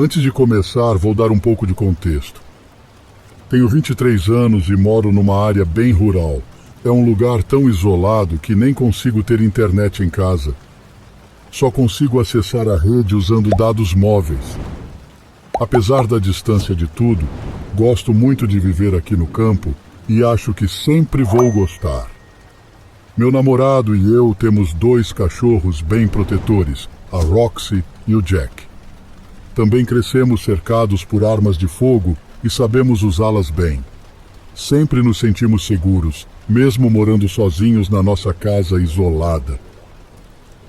Antes de começar, vou dar um pouco de contexto. Tenho 23 anos e moro numa área bem rural. É um lugar tão isolado que nem consigo ter internet em casa. Só consigo acessar a rede usando dados móveis. Apesar da distância de tudo, gosto muito de viver aqui no campo e acho que sempre vou gostar. Meu namorado e eu temos 2 cachorros bem protetores, a Roxy e o Jack. Também crescemos cercados por armas de fogo e sabemos usá-las bem. Sempre nos sentimos seguros, mesmo morando sozinhos na nossa casa isolada.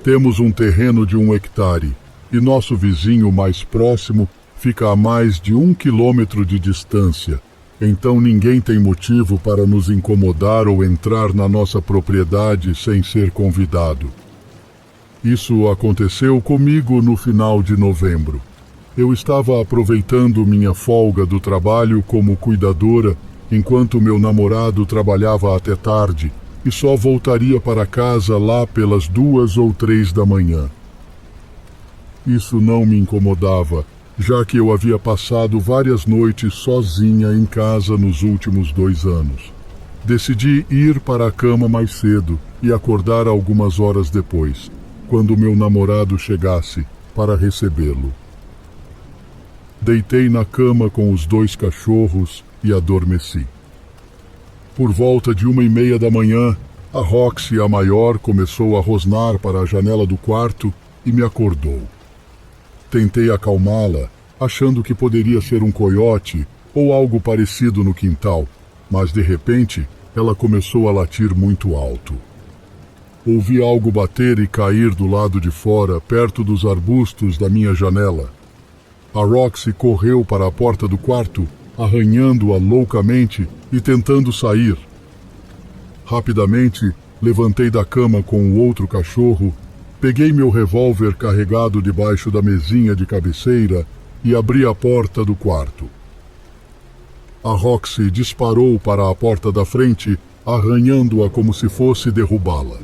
Temos um terreno de 1 hectare e nosso vizinho mais próximo fica a mais de 1 quilômetro de distância, então ninguém tem motivo para nos incomodar ou entrar na nossa propriedade sem ser convidado. Isso aconteceu comigo no final de novembro. Eu estava aproveitando minha folga do trabalho como cuidadora enquanto meu namorado trabalhava até tarde e só voltaria para casa lá pelas 2 ou 3 da manhã. Isso não me incomodava, já que eu havia passado várias noites sozinha em casa nos últimos 2 anos. Decidi ir para a cama mais cedo e acordar algumas horas depois, quando meu namorado chegasse para recebê-lo. Deitei na cama com os 2 cachorros e adormeci. Por volta de 1h30 da manhã, a Roxy, a maior, começou a rosnar para a janela do quarto e me acordou. Tentei acalmá-la, achando que poderia ser um coiote ou algo parecido no quintal, mas de repente ela começou a latir muito alto. Ouvi algo bater e cair do lado de fora, perto dos arbustos da minha janela. A Roxy correu para a porta do quarto, arranhando-a loucamente e tentando sair. Rapidamente, levantei da cama com o outro cachorro, peguei meu revólver carregado debaixo da mesinha de cabeceira e abri a porta do quarto. A Roxy disparou para a porta da frente, arranhando-a como se fosse derrubá-la.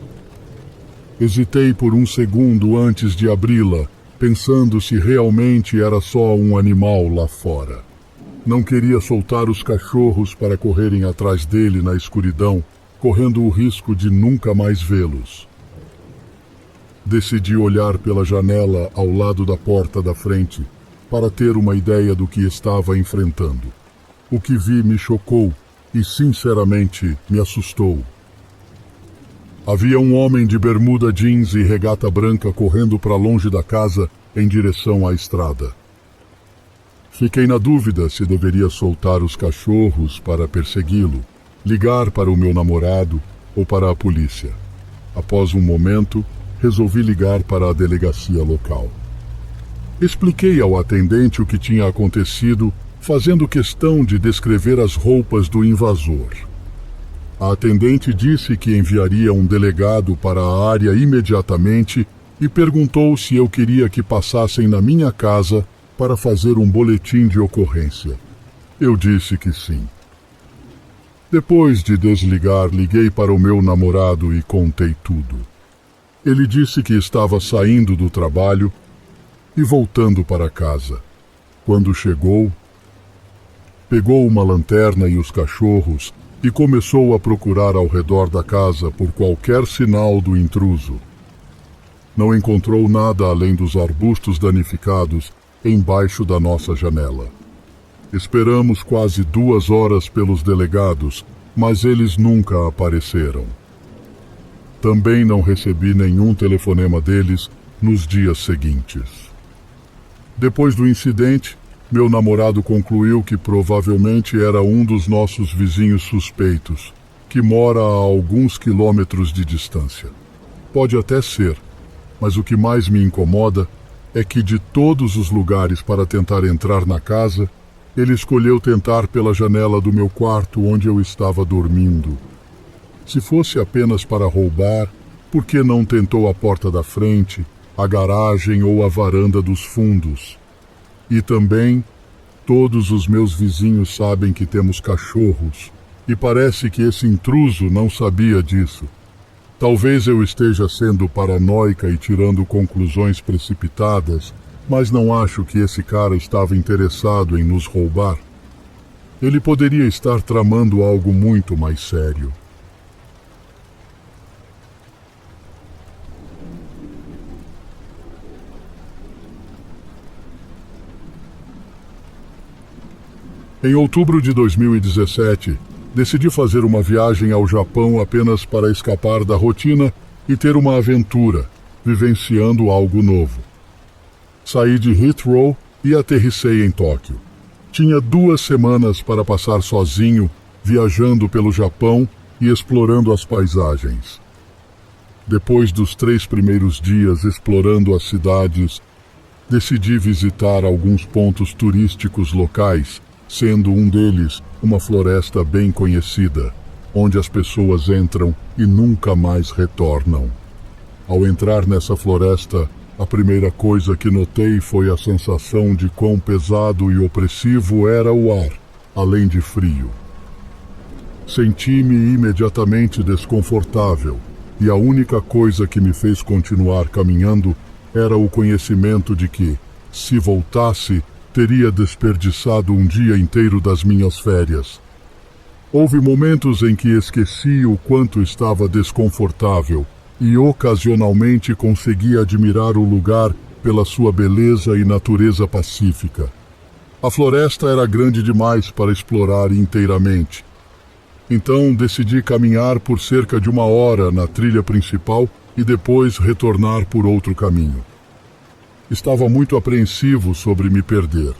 Hesitei por um segundo antes de abri-la, pensando se realmente era só um animal lá fora. Não queria soltar os cachorros para correrem atrás dele na escuridão, correndo o risco de nunca mais vê-los. Decidi olhar pela janela ao lado da porta da frente, para ter uma ideia do que estava enfrentando. O que vi me chocou e, sinceramente, me assustou. Havia um homem de bermuda jeans e regata branca correndo para longe da casa em direção à estrada. Fiquei na dúvida se deveria soltar os cachorros para persegui-lo, ligar para o meu namorado ou para a polícia. Após um momento, resolvi ligar para a delegacia local. Expliquei ao atendente o que tinha acontecido, fazendo questão de descrever as roupas do invasor. A atendente disse que enviaria um delegado para a área imediatamente e perguntou se eu queria que passassem na minha casa para fazer um boletim de ocorrência. Eu disse que sim. Depois de desligar, liguei para o meu namorado e contei tudo. Ele disse que estava saindo do trabalho e voltando para casa. Quando chegou, pegou uma lanterna e os cachorros e começou a procurar ao redor da casa por qualquer sinal do intruso. Não encontrou nada além dos arbustos danificados embaixo da nossa janela. Esperamos quase 2 horas pelos delegados, mas eles nunca apareceram. Também não recebi nenhum telefonema deles nos dias seguintes. Depois do incidente, meu namorado concluiu que provavelmente era um dos nossos vizinhos suspeitos, que mora a alguns quilômetros de distância. Pode até ser, mas o que mais me incomoda é que de todos os lugares para tentar entrar na casa, ele escolheu tentar pela janela do meu quarto onde eu estava dormindo. Se fosse apenas para roubar, por que não tentou a porta da frente, a garagem ou a varanda dos fundos? E também, todos os meus vizinhos sabem que temos cachorros, e parece que esse intruso não sabia disso. Talvez eu esteja sendo paranoica e tirando conclusões precipitadas, mas não acho que esse cara estava interessado em nos roubar. Ele poderia estar tramando algo muito mais sério. Em outubro de 2017, decidi fazer uma viagem ao Japão apenas para escapar da rotina e ter uma aventura, vivenciando algo novo. Saí de Heathrow e aterrissei em Tóquio. Tinha 2 semanas para passar sozinho, viajando pelo Japão e explorando as paisagens. Depois dos 3 primeiros dias explorando as cidades, decidi visitar alguns pontos turísticos locais, sendo um deles uma floresta bem conhecida, onde as pessoas entram e nunca mais retornam. Ao entrar nessa floresta, a primeira coisa que notei foi a sensação de quão pesado e opressivo era o ar, além de frio. Senti-me imediatamente desconfortável, e a única coisa que me fez continuar caminhando era o conhecimento de que, se voltasse, teria desperdiçado um dia inteiro das minhas férias. Houve momentos em que esqueci o quanto estava desconfortável e ocasionalmente consegui admirar o lugar pela sua beleza e natureza pacífica. A floresta era grande demais para explorar inteiramente. Então decidi caminhar por cerca de 1 hora na trilha principal e depois retornar por outro caminho. Estava muito apreensivo sobre me perder.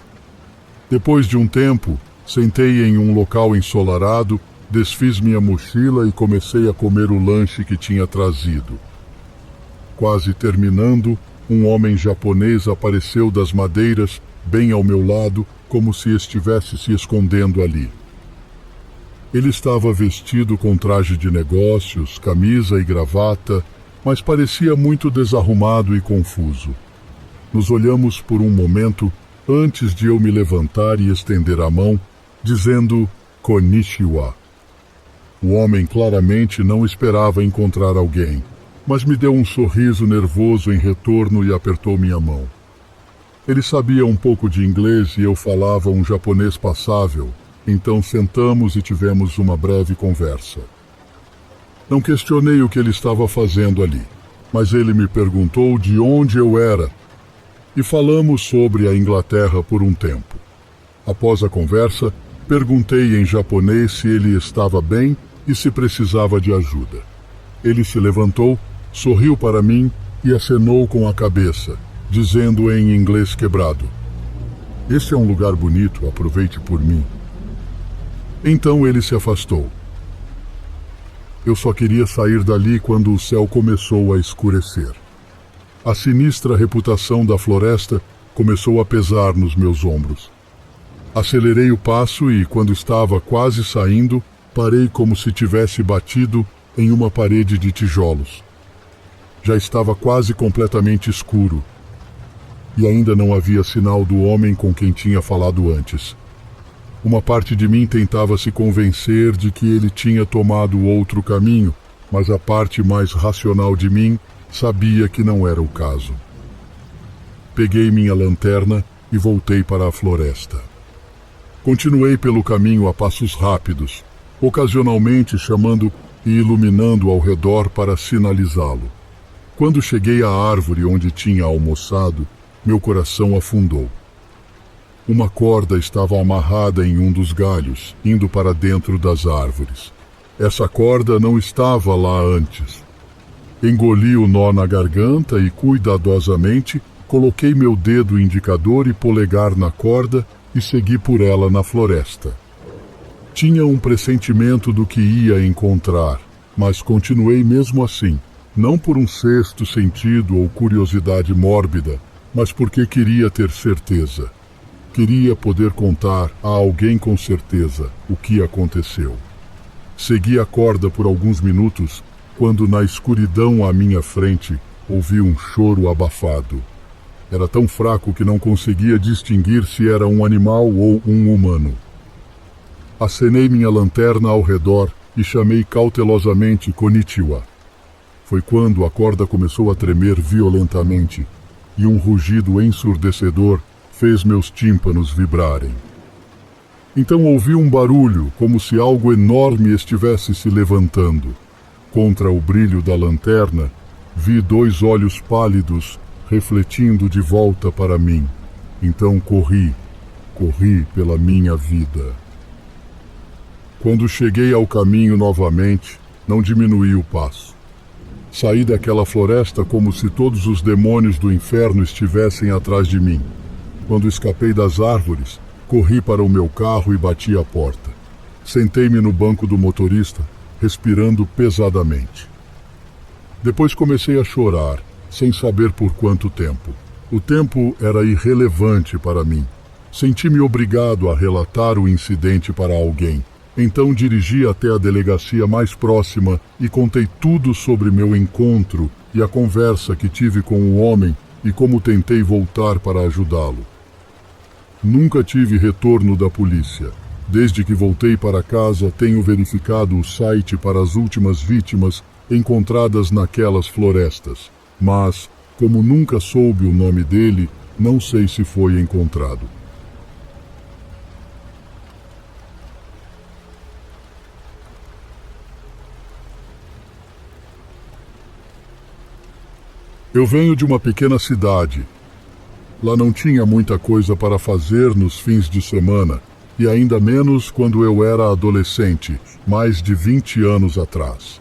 Depois de um tempo, sentei em um local ensolarado, desfiz minha mochila e comecei a comer o lanche que tinha trazido. Quase terminando, um homem japonês apareceu das madeiras, bem ao meu lado, como se estivesse se escondendo ali. Ele estava vestido com traje de negócios, camisa e gravata, mas parecia muito desarrumado e confuso. Nos olhamos por um momento antes de eu me levantar e estender a mão, dizendo Konnichiwa. O homem claramente não esperava encontrar alguém, mas me deu um sorriso nervoso em retorno e apertou minha mão. Ele sabia um pouco de inglês e eu falava um japonês passável, então sentamos e tivemos uma breve conversa. Não questionei o que ele estava fazendo ali, mas ele me perguntou de onde eu era e falamos sobre a Inglaterra por um tempo. Após a conversa, perguntei em japonês se ele estava bem e se precisava de ajuda. Ele se levantou, sorriu para mim e acenou com a cabeça, dizendo em inglês quebrado: "Este é um lugar bonito, aproveite por mim." Então ele se afastou. Eu só queria sair dali quando o céu começou a escurecer. A sinistra reputação da floresta começou a pesar nos meus ombros. Acelerei o passo e, quando estava quase saindo, parei como se tivesse batido em uma parede de tijolos. Já estava quase completamente escuro, e ainda não havia sinal do homem com quem tinha falado antes. Uma parte de mim tentava se convencer de que ele tinha tomado outro caminho, mas a parte mais racional de mim sabia que não era o caso. Peguei minha lanterna e voltei para a floresta. Continuei pelo caminho a passos rápidos, ocasionalmente chamando e iluminando ao redor para sinalizá-lo. Quando cheguei à árvore onde tinha almoçado, meu coração afundou. Uma corda estava amarrada em um dos galhos, indo para dentro das árvores. Essa corda não estava lá antes. Engoli o nó na garganta e, cuidadosamente, coloquei meu dedo indicador e polegar na corda e segui por ela na floresta. Tinha um pressentimento do que ia encontrar, mas continuei mesmo assim, não por um sexto sentido ou curiosidade mórbida, mas porque queria ter certeza. Queria poder contar a alguém com certeza o que aconteceu. Segui a corda por alguns minutos, quando na escuridão à minha frente ouvi um choro abafado. Era tão fraco que não conseguia distinguir se era um animal ou um humano. Acenei minha lanterna ao redor e chamei cautelosamente Konnichiwa. Foi quando a corda começou a tremer violentamente. e um rugido ensurdecedor fez meus tímpanos vibrarem. Então ouvi um barulho, como se algo enorme estivesse se levantando. Contra o brilho da lanterna, vi 2 olhos pálidos refletindo de volta para mim. Então corri pela minha vida. Quando cheguei ao caminho novamente, não diminuí o passo. Saí daquela floresta como se todos os demônios do inferno estivessem atrás de mim. Quando escapei das árvores, corri para o meu carro e bati a porta. Sentei-me no banco do motorista, respirando pesadamente. Depois comecei a chorar, sem saber por quanto tempo. O tempo era irrelevante para mim. Senti-me obrigado a relatar o incidente para alguém. Então dirigi até a delegacia mais próxima e contei tudo sobre meu encontro e a conversa que tive com o homem e como tentei voltar para ajudá-lo. Nunca tive retorno da polícia. Desde que voltei para casa, tenho verificado o site para as últimas vítimas encontradas naquelas florestas. Mas, como nunca soube o nome dele, não sei se foi encontrado. Eu venho de uma pequena cidade. Lá não tinha muita coisa para fazer nos fins de semana, e ainda menos quando eu era adolescente, mais de 20 anos atrás.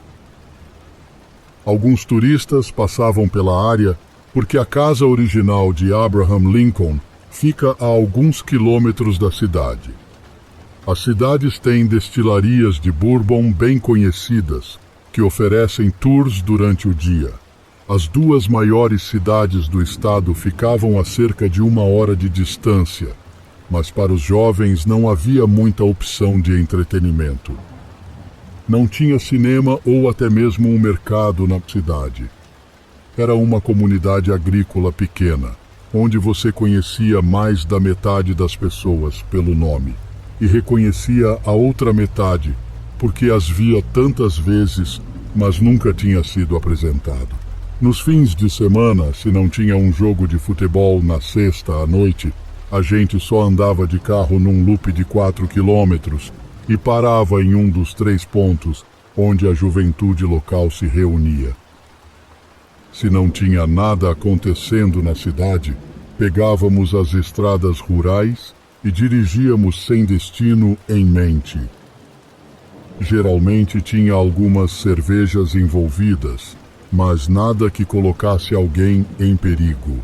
Alguns turistas passavam pela área porque a casa original de Abraham Lincoln fica a alguns quilômetros da cidade. As cidades têm destilarias de bourbon bem conhecidas, que oferecem tours durante o dia. As 2 maiores cidades do estado ficavam a cerca de 1 hora de distância, mas para os jovens não havia muita opção de entretenimento. Não tinha cinema ou até mesmo um mercado na cidade. Era uma comunidade agrícola pequena, onde você conhecia mais da metade das pessoas pelo nome e reconhecia a outra metade porque as via tantas vezes, mas nunca tinha sido apresentado. Nos fins de semana, se não tinha um jogo de futebol na sexta à noite, a gente só andava de carro num loop de 4 quilômetros e parava em um dos 3 pontos onde a juventude local se reunia. Se não tinha nada acontecendo na cidade, pegávamos as estradas rurais e dirigíamos sem destino em mente. Geralmente tinha algumas cervejas envolvidas, mas nada que colocasse alguém em perigo.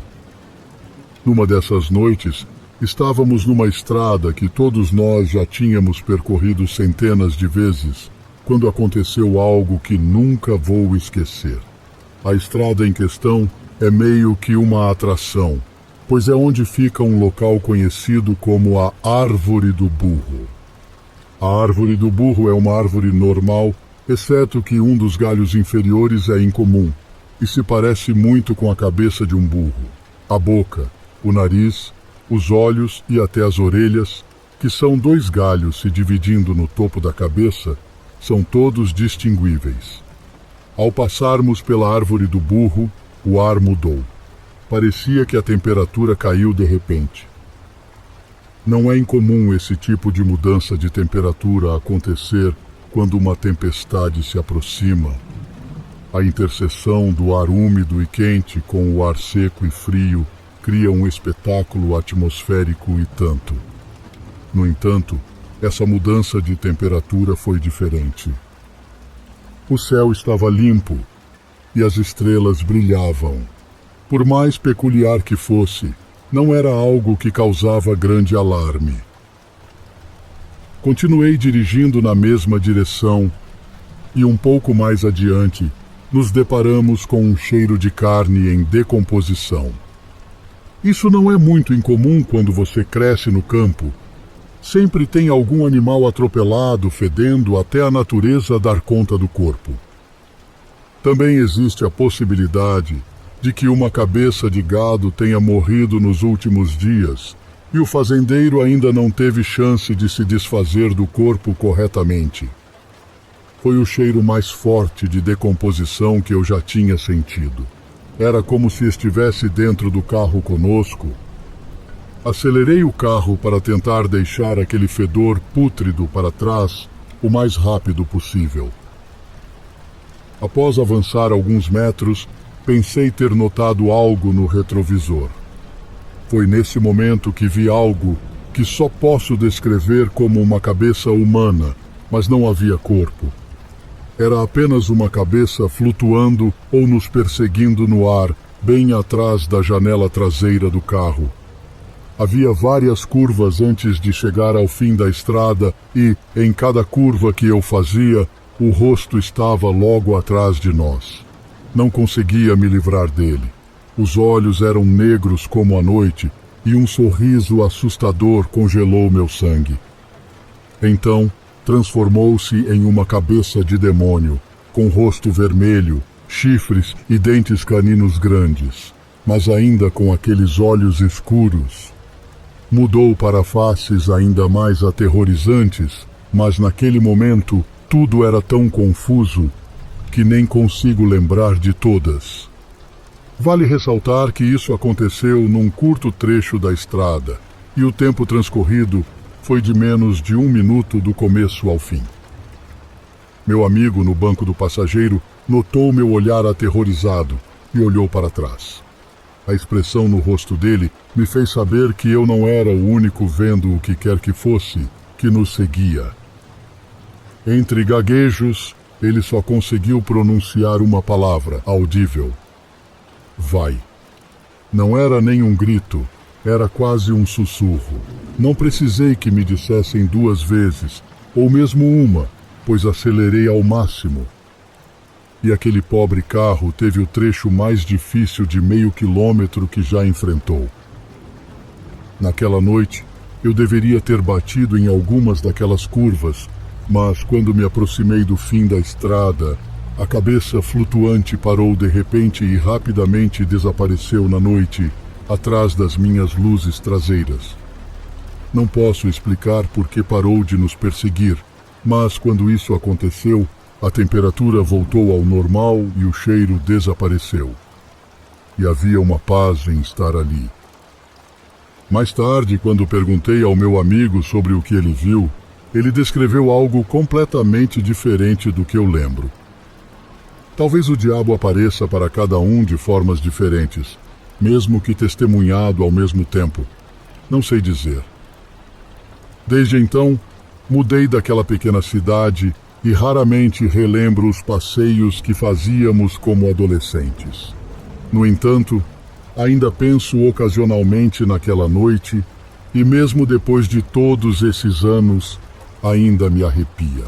Numa dessas noites, estávamos numa estrada que todos nós já tínhamos percorrido centenas de vezes, quando aconteceu algo que nunca vou esquecer. A estrada em questão é meio que uma atração, pois é onde fica um local conhecido como a Árvore do Burro. A Árvore do Burro é uma árvore normal, exceto que um dos galhos inferiores é incomum e se parece muito com a cabeça de um burro. A boca, o nariz, os olhos e até as orelhas, que são 2 galhos se dividindo no topo da cabeça, são todos distinguíveis. Ao passarmos pela Árvore do Burro, o ar mudou. Parecia que a temperatura caiu de repente. Não é incomum esse tipo de mudança de temperatura acontecer quando uma tempestade se aproxima. A interseção do ar úmido e quente com o ar seco e frio cria um espetáculo atmosférico e tanto. No entanto, essa mudança de temperatura foi diferente. O céu estava limpo e as estrelas brilhavam. Por mais peculiar que fosse, não era algo que causava grande alarme. Continuei dirigindo na mesma direção e um pouco mais adiante nos deparamos com um cheiro de carne em decomposição. Isso não é muito incomum quando você cresce no campo. Sempre tem algum animal atropelado, fedendo até a natureza dar conta do corpo. Também existe a possibilidade de que uma cabeça de gado tenha morrido nos últimos dias e o fazendeiro ainda não teve chance de se desfazer do corpo corretamente. Foi o cheiro mais forte de decomposição que eu já tinha sentido. Era como se estivesse dentro do carro conosco. Acelerei o carro para tentar deixar aquele fedor pútrido para trás o mais rápido possível. Após avançar alguns metros, pensei ter notado algo no retrovisor. Foi nesse momento que vi algo que só posso descrever como uma cabeça humana, mas não havia corpo. Era apenas uma cabeça flutuando ou nos perseguindo no ar, bem atrás da janela traseira do carro. Havia várias curvas antes de chegar ao fim da estrada e, em cada curva que eu fazia, o rosto estava logo atrás de nós. Não conseguia me livrar dele. Os olhos eram negros como a noite e um sorriso assustador congelou meu sangue. Então, transformou-se em uma cabeça de demônio, com rosto vermelho, chifres e dentes caninos grandes, mas ainda com aqueles olhos escuros. Mudou para faces ainda mais aterrorizantes, mas naquele momento tudo era tão confuso que nem consigo lembrar de todas. Vale ressaltar que isso aconteceu num curto trecho da estrada, e o tempo transcorrido foi de menos de 1 minuto do começo ao fim. Meu amigo no banco do passageiro notou meu olhar aterrorizado e olhou para trás. A expressão no rosto dele me fez saber que eu não era o único vendo o que quer que fosse que nos seguia. Entre gaguejos, ele só conseguiu pronunciar uma palavra audível: vai. Não era nem um grito, era quase um sussurro. Não precisei que me dissessem 2 vezes, ou mesmo uma, pois acelerei ao máximo. E aquele pobre carro teve o trecho mais difícil de meio quilômetro que já enfrentou. Naquela noite, eu deveria ter batido em algumas daquelas curvas, mas quando me aproximei do fim da estrada, a cabeça flutuante parou de repente e rapidamente desapareceu na noite, atrás das minhas luzes traseiras. Não posso explicar por que parou de nos perseguir, mas quando isso aconteceu, a temperatura voltou ao normal e o cheiro desapareceu. E havia uma paz em estar ali. Mais tarde, quando perguntei ao meu amigo sobre o que ele viu, ele descreveu algo completamente diferente do que eu lembro. Talvez o diabo apareça para cada um de formas diferentes, mesmo que testemunhado ao mesmo tempo. Não sei dizer. Desde então, mudei daquela pequena cidade e raramente relembro os passeios que fazíamos como adolescentes. No entanto, ainda penso ocasionalmente naquela noite e mesmo depois de todos esses anos, ainda me arrepia.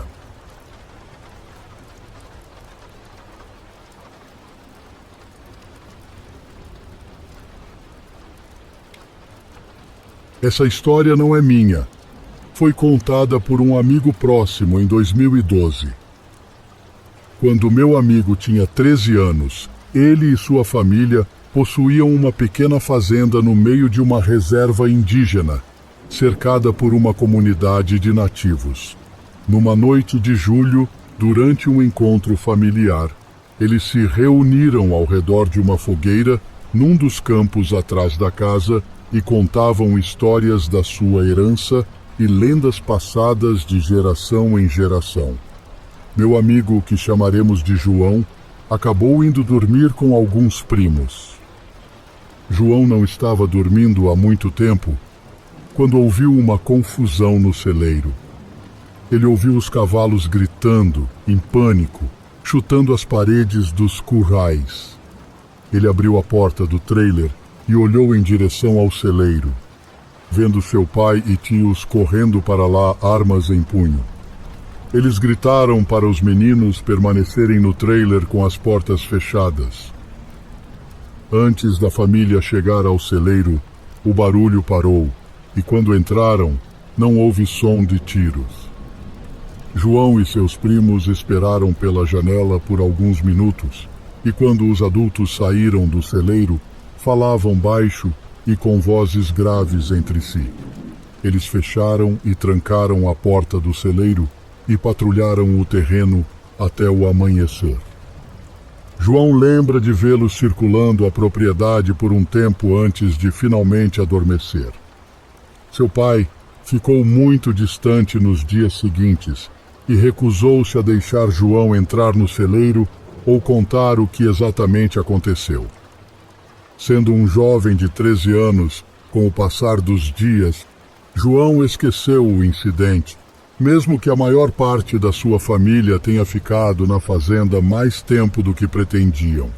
Essa história não é minha. Foi contada por um amigo próximo em 2012. Quando meu amigo tinha 13 anos, ele e sua família possuíam uma pequena fazenda no meio de uma reserva indígena, cercada por uma comunidade de nativos. Numa noite de julho, durante um encontro familiar, eles se reuniram ao redor de uma fogueira num dos campos atrás da casa e contavam histórias da sua herança e lendas passadas de geração em geração. Meu amigo, que chamaremos de João, acabou indo dormir com alguns primos. João não estava dormindo há muito tempo quando ouviu uma confusão no celeiro. Ele ouviu os cavalos gritando, em pânico, chutando as paredes dos currais. Ele abriu a porta do trailer e olhou em direção ao celeiro, vendo seu pai e tios correndo para lá, armas em punho. Eles gritaram para os meninos permanecerem no trailer com as portas fechadas. Antes da família chegar ao celeiro, o barulho parou, e quando entraram, não houve som de tiros. João e seus primos esperaram pela janela por alguns minutos, e quando os adultos saíram do celeiro, falavam baixo e com vozes graves entre si. Eles fecharam e trancaram a porta do celeiro e patrulharam o terreno até o amanhecer. João lembra de vê-los circulando a propriedade por um tempo antes de finalmente adormecer. Seu pai ficou muito distante nos dias seguintes e recusou-se a deixar João entrar no celeiro ou contar o que exatamente aconteceu. Sendo um jovem de 13 anos, com o passar dos dias, João esqueceu o incidente, mesmo que a maior parte da sua família tenha ficado na fazenda mais tempo do que pretendiam.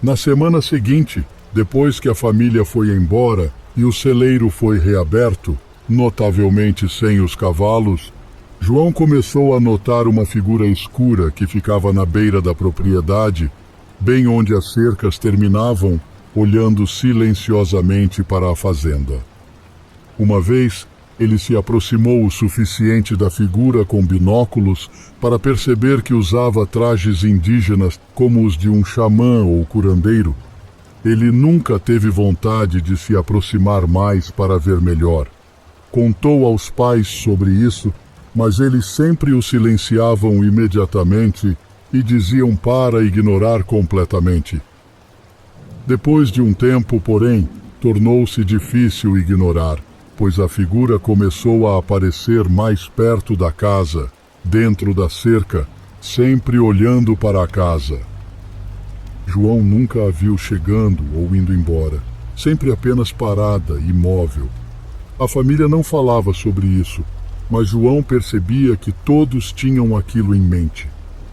Na semana seguinte, depois que a família foi embora e o celeiro foi reaberto, notavelmente sem os cavalos, João começou a notar uma figura escura que ficava na beira da propriedade, bem onde as cercas terminavam, olhando silenciosamente para a fazenda. Uma vez, ele se aproximou o suficiente da figura com binóculos para perceber que usava trajes indígenas como os de um xamã ou curandeiro. Ele nunca teve vontade de se aproximar mais para ver melhor. Contou aos pais sobre isso, mas eles sempre o silenciavam imediatamente e diziam para ignorar completamente. Depois de um tempo, porém, tornou-se difícil ignorar, pois a figura começou a aparecer mais perto da casa, dentro da cerca, sempre olhando para a casa. João nunca a viu chegando ou indo embora, sempre apenas parada, imóvel. A família não falava sobre isso, mas João percebia que todos tinham aquilo em mente.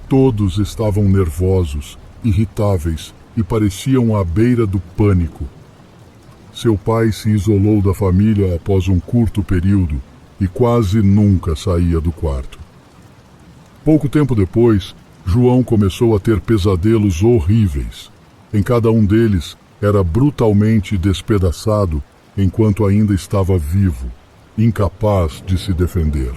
Todos estavam nervosos, irritáveis e pareciam à beira do pânico. Seu pai se isolou da família após um curto período e quase nunca saía do quarto. Pouco tempo depois, João começou a ter pesadelos horríveis. Em cada um deles, era brutalmente despedaçado enquanto ainda estava vivo, incapaz de se defender.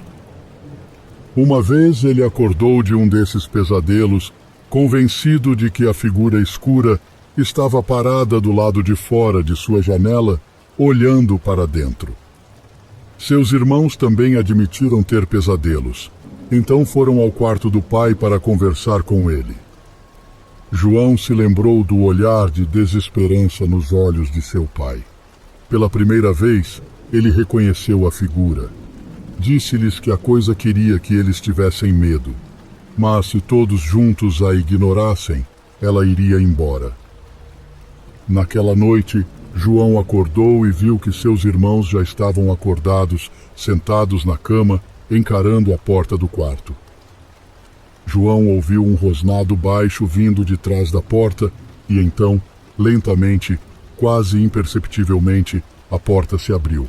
Uma vez ele acordou de um desses pesadelos, convencido de que a figura escura estava parada do lado de fora de sua janela, olhando para dentro. Seus irmãos também admitiram ter pesadelos, então foram ao quarto do pai para conversar com ele. João se lembrou do olhar de desesperança nos olhos de seu pai. Pela primeira vez, ele reconheceu a figura. Disse-lhes que a coisa queria que eles tivessem medo, mas se todos juntos a ignorassem, ela iria embora. Naquela noite, João acordou e viu que seus irmãos já estavam acordados, sentados na cama, encarando a porta do quarto. João ouviu um rosnado baixo vindo de trás da porta e então, lentamente, quase imperceptivelmente, a porta se abriu.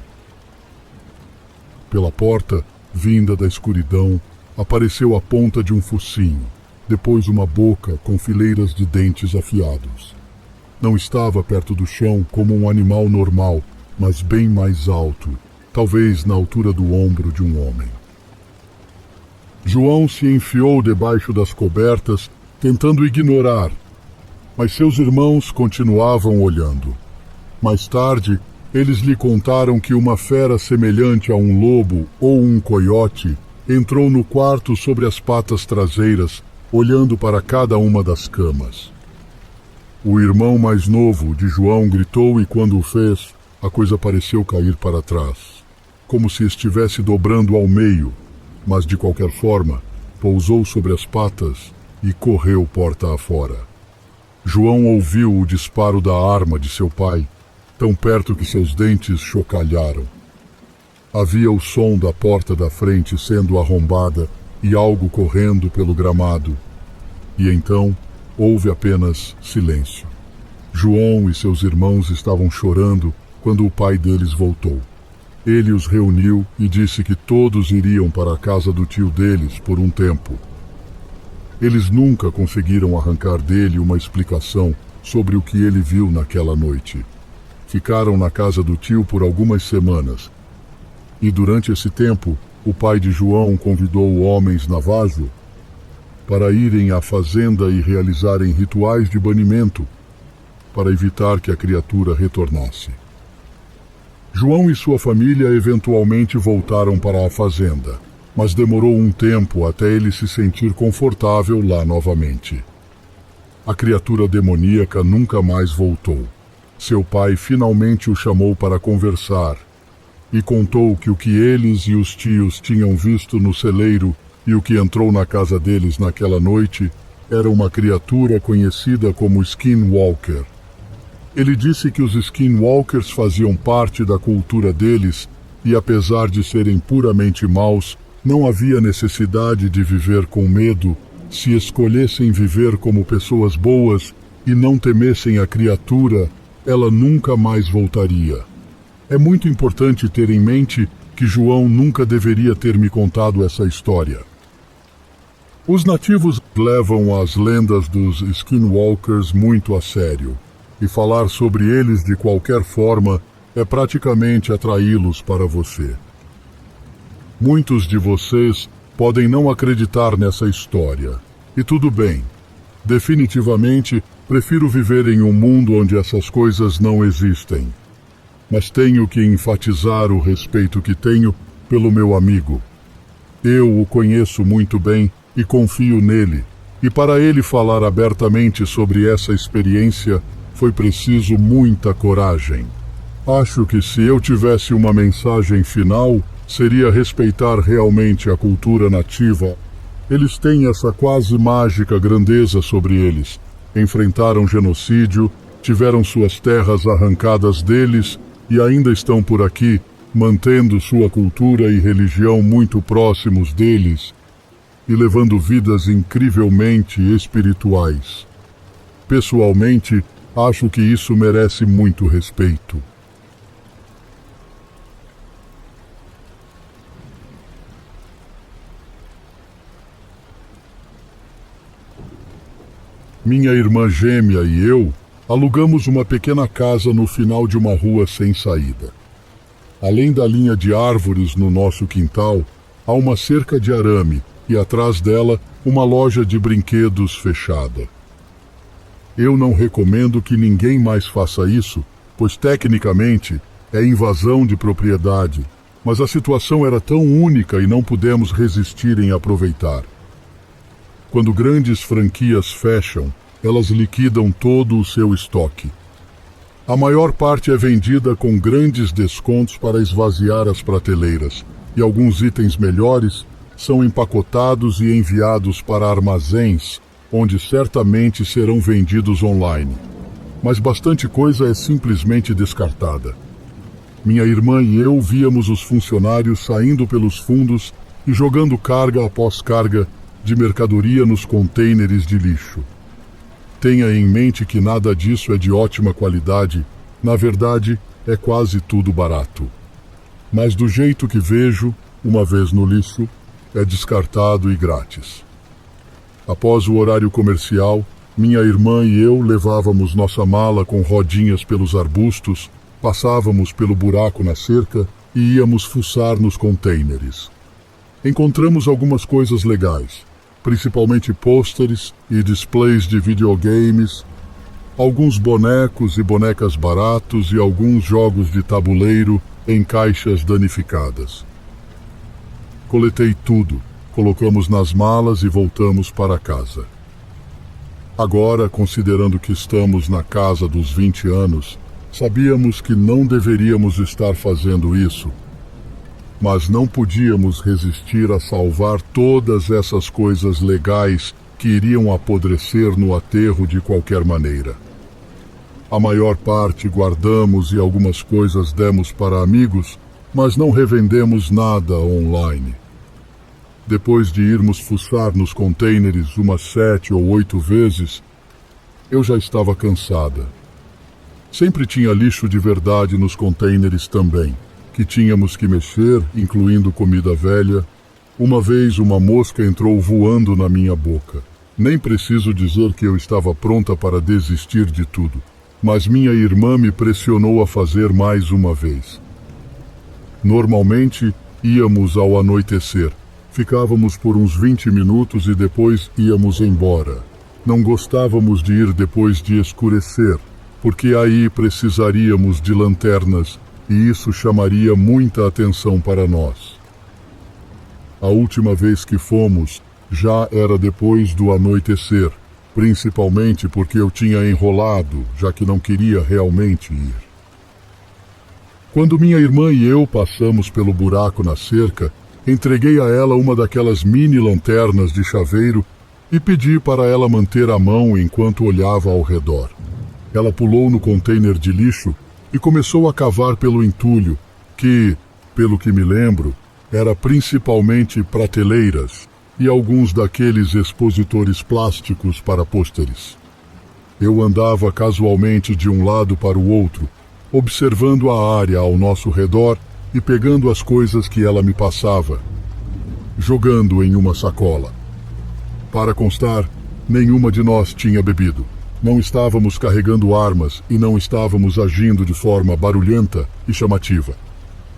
Pela porta, vinda da escuridão, apareceu a ponta de um focinho, depois uma boca com fileiras de dentes afiados. Não estava perto do chão como um animal normal, mas bem mais alto, talvez na altura do ombro de um homem. João se enfiou debaixo das cobertas, tentando ignorar, mas seus irmãos continuavam olhando. Mais tarde, eles lhe contaram que uma fera semelhante a um lobo ou um coiote entrou no quarto sobre as patas traseiras, olhando para cada uma das camas. O irmão mais novo de João gritou e quando o fez, a coisa pareceu cair para trás, como se estivesse dobrando ao meio, mas de qualquer forma, pousou sobre as patas e correu porta afora. João ouviu o disparo da arma de seu pai, tão perto que seus dentes chocalharam. Havia o som da porta da frente sendo arrombada e algo correndo pelo gramado. E então, houve apenas silêncio. João e seus irmãos estavam chorando quando o pai deles voltou. Ele os reuniu e disse que todos iriam para a casa do tio deles por um tempo. Eles nunca conseguiram arrancar dele uma explicação sobre o que ele viu naquela noite. Ficaram na casa do tio por algumas semanas. E durante esse tempo, o pai de João convidou homens navajo para irem à fazenda e realizarem rituais de banimento para evitar que a criatura retornasse. João e sua família eventualmente voltaram para a fazenda, mas demorou um tempo até ele se sentir confortável lá novamente. A criatura demoníaca nunca mais voltou. Seu pai finalmente o chamou para conversar e contou que o que eles e os tios tinham visto no celeiro e o que entrou na casa deles naquela noite era uma criatura conhecida como Skinwalker. Ele disse que os Skinwalkers faziam parte da cultura deles e, apesar de serem puramente maus, não havia necessidade de viver com medo se escolhessem viver como pessoas boas e não temessem a criatura, ela nunca mais voltaria. É muito importante ter em mente que João nunca deveria ter me contado essa história. Os nativos levam as lendas dos Skinwalkers muito a sério, e falar sobre eles de qualquer forma é praticamente atraí-los para você. Muitos de vocês podem não acreditar nessa história, e tudo bem. Definitivamente, prefiro viver em um mundo onde essas coisas não existem. Mas tenho que enfatizar o respeito que tenho pelo meu amigo. Eu o conheço muito bem e confio nele, e para ele falar abertamente sobre essa experiência, foi preciso muita coragem. Acho que se eu tivesse uma mensagem final, seria respeitar realmente a cultura nativa. Eles têm essa quase mágica grandeza sobre eles. Enfrentaram genocídio, tiveram suas terras arrancadas deles e ainda estão por aqui, mantendo sua cultura e religião muito próximos deles e levando vidas incrivelmente espirituais. Pessoalmente, acho que isso merece muito respeito. Minha irmã gêmea e eu alugamos uma pequena casa no final de uma rua sem saída. Além da linha de árvores no nosso quintal, há uma cerca de arame e atrás dela uma loja de brinquedos fechada. Eu não recomendo que ninguém mais faça isso, pois tecnicamente é invasão de propriedade, mas a situação era tão única e não pudemos resistir em aproveitar. Quando grandes franquias fecham, elas liquidam todo o seu estoque. A maior parte é vendida com grandes descontos para esvaziar as prateleiras, e alguns itens melhores são empacotados e enviados para armazéns, onde certamente serão vendidos online. Mas bastante coisa é simplesmente descartada. Minha irmã e eu víamos os funcionários saindo pelos fundos e jogando carga após carga de mercadoria nos contêineres de lixo. Tenha em mente que nada disso é de ótima qualidade, na verdade, é quase tudo barato. Mas do jeito que vejo, uma vez no lixo, é descartado e grátis. Após o horário comercial, minha irmã e eu levávamos nossa mala com rodinhas pelos arbustos, passávamos pelo buraco na cerca e íamos fuçar nos contêineres. Encontramos algumas coisas legais, principalmente pôsteres e displays de videogames, alguns bonecos e bonecas baratos e alguns jogos de tabuleiro em caixas danificadas. Coletei tudo, colocamos nas malas e voltamos para casa. Agora, considerando que estamos na casa dos 20 anos, sabíamos que não deveríamos estar fazendo isso, mas não podíamos resistir a salvar todas essas coisas legais que iriam apodrecer no aterro de qualquer maneira. A maior parte guardamos e algumas coisas demos para amigos, mas não revendemos nada online. Depois de irmos fuçar nos contêineres umas 7 ou 8 vezes, eu já estava cansada. Sempre tinha lixo de verdade nos contêineres também, que tínhamos que mexer, incluindo comida velha. Uma vez uma mosca entrou voando na minha boca. Nem preciso dizer que eu estava pronta para desistir de tudo, mas minha irmã me pressionou a fazer mais uma vez. Normalmente, íamos ao anoitecer. Ficávamos por uns 20 minutos e depois íamos embora. Não gostávamos de ir depois de escurecer, porque aí precisaríamos de lanternas e isso chamaria muita atenção para nós. A última vez que fomos já era depois do anoitecer principalmente porque eu tinha enrolado, já que não queria realmente ir. Quando minha irmã e eu passamos pelo buraco na cerca, entreguei a ela uma daquelas mini lanternas de chaveiro e pedi para ela manter a mão enquanto olhava ao redor. Ela pulou no container de lixo e começou a cavar pelo entulho, que, pelo que me lembro, era principalmente prateleiras e alguns daqueles expositores plásticos para pôsteres. Eu andava casualmente de um lado para o outro, observando a área ao nosso redor e pegando as coisas que ela me passava, jogando em uma sacola. Para constar, nenhuma de nós tinha bebido. Não estávamos carregando armas e não estávamos agindo de forma barulhenta e chamativa.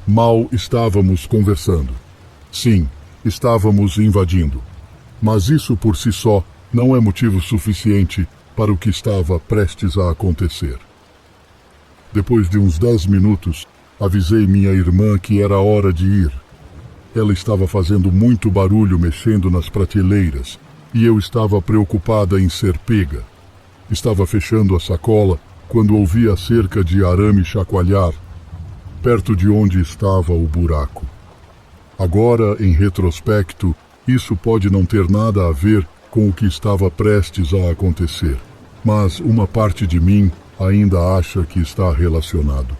Mal estávamos conversando. Sim, estávamos invadindo. Mas isso por si só não é motivo suficiente para o que estava prestes a acontecer. Depois de uns 10 minutos, avisei minha irmã que era hora de ir. Ela estava fazendo muito barulho mexendo nas prateleiras e eu estava preocupada em ser pega. Estava fechando a sacola quando ouvi a cerca de arame chacoalhar, perto de onde estava o buraco. Agora, em retrospecto, isso pode não ter nada a ver com o que estava prestes a acontecer, mas uma parte de mim ainda acha que está relacionado.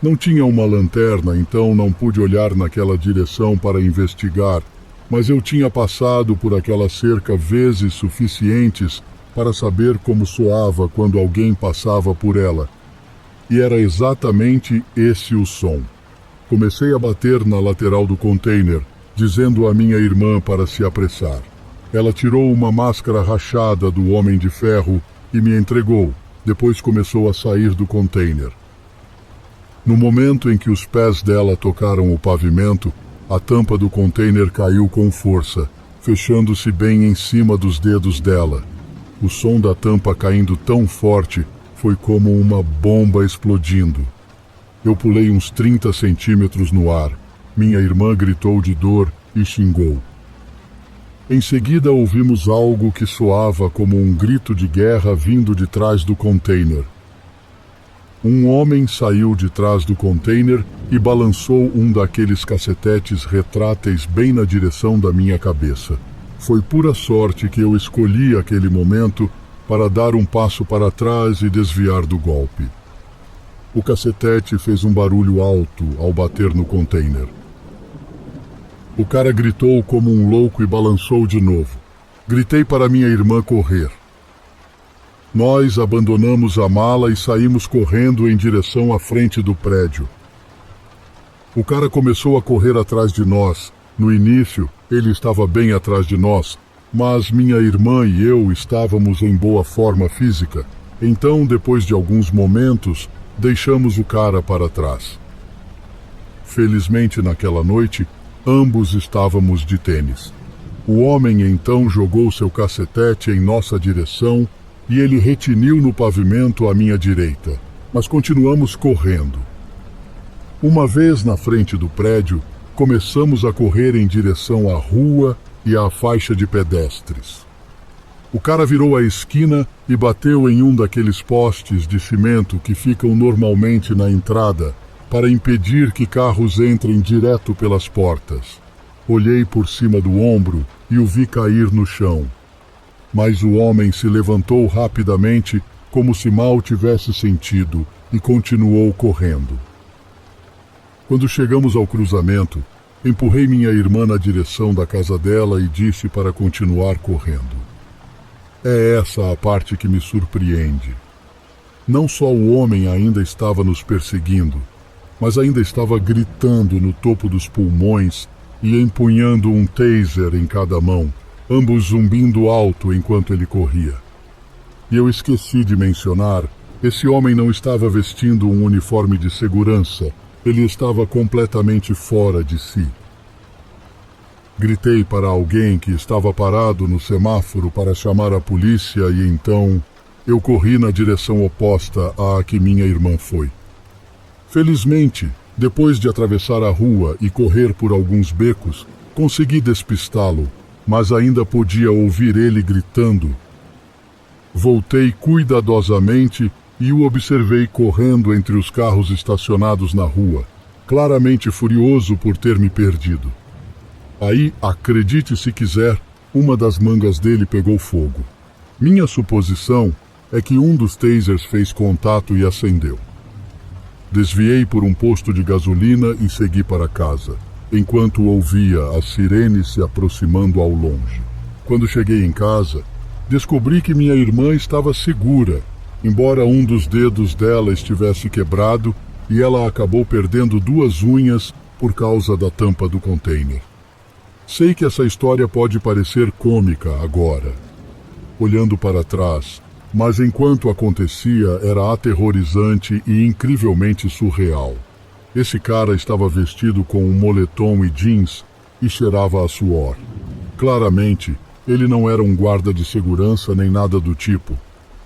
Não tinha uma lanterna, então não pude olhar naquela direção para investigar, mas eu tinha passado por aquela cerca vezes suficientes para saber como soava quando alguém passava por ela. E era exatamente esse o som. Comecei a bater na lateral do container, dizendo à minha irmã para se apressar. Ela tirou uma máscara rachada do Homem de Ferro e me entregou. Depois começou a sair do container. No momento em que os pés dela tocaram o pavimento, a tampa do container caiu com força, fechando-se bem em cima dos dedos dela. O som da tampa caindo tão forte foi como uma bomba explodindo. Eu pulei uns 30 centímetros no ar. Minha irmã gritou de dor e xingou. Em seguida ouvimos algo que soava como um grito de guerra vindo de trás do container. Um homem saiu de trás do container e balançou um daqueles cacetetes retráteis bem na direção da minha cabeça. Foi pura sorte que eu escolhi aquele momento para dar um passo para trás e desviar do golpe. O cacetete fez um barulho alto ao bater no container. O cara gritou como um louco e balançou de novo. Gritei para minha irmã correr. Nós abandonamos a mala e saímos correndo em direção à frente do prédio. O cara começou a correr atrás de nós. No início, ele estava bem atrás de nós, mas minha irmã e eu estávamos em boa forma física. Então, depois de alguns momentos, deixamos o cara para trás. Felizmente, naquela noite, ambos estávamos de tênis. O homem então jogou seu cacetete em nossa direção e ele retiniu no pavimento à minha direita, mas continuamos correndo. Uma vez na frente do prédio, começamos a correr em direção à rua e à faixa de pedestres. O cara virou a esquina e bateu em um daqueles postes de cimento que ficam normalmente na entrada para impedir que carros entrem direto pelas portas. Olhei por cima do ombro e o vi cair no chão. Mas o homem se levantou rapidamente, como se mal tivesse sentido, e continuou correndo. Quando chegamos ao cruzamento, empurrei minha irmã na direção da casa dela e disse para continuar correndo. É essa a parte que me surpreende. Não só o homem ainda estava nos perseguindo, mas ainda estava gritando no topo dos pulmões e empunhando um taser em cada mão, ambos zumbindo alto enquanto ele corria. E eu esqueci de mencionar, esse homem não estava vestindo um uniforme de segurança, ele estava completamente fora de si. Gritei para alguém que estava parado no semáforo para chamar a polícia e então eu corri na direção oposta à que minha irmã foi. Felizmente, depois de atravessar a rua e correr por alguns becos, consegui despistá-lo, mas ainda podia ouvir ele gritando. Voltei cuidadosamente e o observei correndo entre os carros estacionados na rua, claramente furioso por ter me perdido. Aí, acredite se quiser, uma das mangas dele pegou fogo. Minha suposição é que um dos tasers fez contato e acendeu. Desviei por um posto de gasolina e segui para casa, enquanto ouvia as sirenes se aproximando ao longe. Quando cheguei em casa, descobri que minha irmã estava segura, embora um dos dedos dela estivesse quebrado e ela acabou perdendo 2 unhas por causa da tampa do container. Sei que essa história pode parecer cômica agora, olhando para trás, mas enquanto acontecia era aterrorizante e incrivelmente surreal. Esse cara estava vestido com um moletom e jeans e cheirava a suor. Claramente, ele não era um guarda de segurança nem nada do tipo.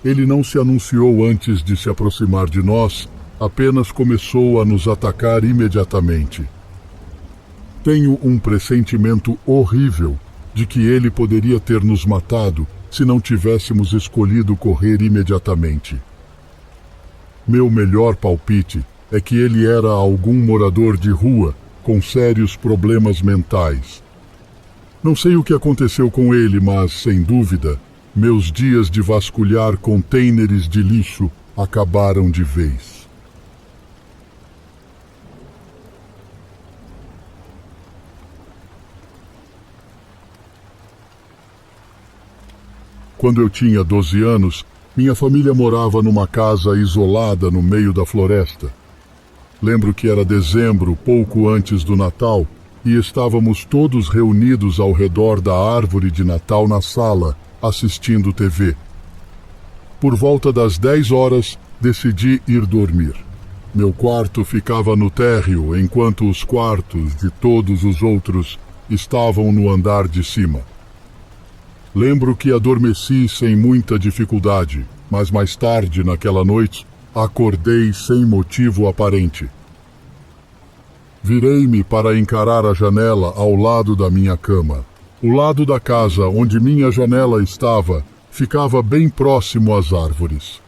Ele não se anunciou antes de se aproximar de nós, apenas começou a nos atacar imediatamente. Tenho um pressentimento horrível de que ele poderia ter nos matado se não tivéssemos escolhido correr imediatamente. Meu melhor palpite é que ele era algum morador de rua com sérios problemas mentais. Não sei o que aconteceu com ele, mas, sem dúvida, meus dias de vasculhar contêineres de lixo acabaram de vez. Quando eu tinha 12 anos, minha família morava numa casa isolada no meio da floresta. Lembro que era dezembro, pouco antes do Natal, e estávamos todos reunidos ao redor da árvore de Natal na sala, assistindo TV. Por volta das 10 horas, decidi ir dormir. Meu quarto ficava no térreo, enquanto os quartos de todos os outros estavam no andar de cima. Lembro que adormeci sem muita dificuldade, mas mais tarde naquela noite, acordei sem motivo aparente. Virei-me para encarar a janela ao lado da minha cama. O lado da casa onde minha janela estava ficava bem próximo às árvores.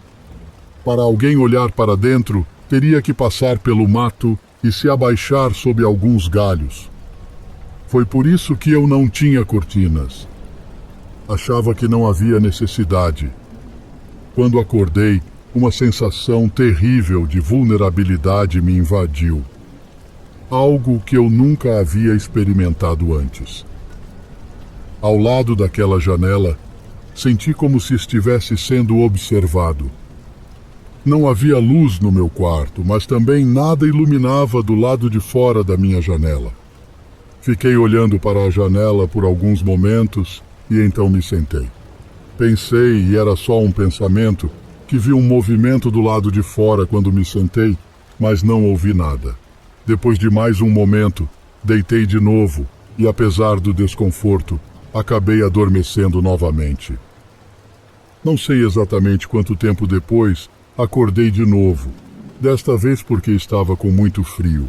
Para alguém olhar para dentro, teria que passar pelo mato e se abaixar sob alguns galhos. Foi por isso que eu não tinha cortinas. Achava que não havia necessidade. Quando acordei, uma sensação terrível de vulnerabilidade me invadiu. Algo que eu nunca havia experimentado antes. Ao lado daquela janela, senti como se estivesse sendo observado. Não havia luz no meu quarto, mas também nada iluminava do lado de fora da minha janela. Fiquei olhando para a janela por alguns momentos e então me sentei. Pensei, e era só um pensamento, que vi um movimento do lado de fora quando me sentei, mas não ouvi nada. Depois de mais um momento, deitei de novo e, apesar do desconforto, acabei adormecendo novamente. Não sei exatamente quanto tempo depois, acordei de novo, desta vez porque estava com muito frio.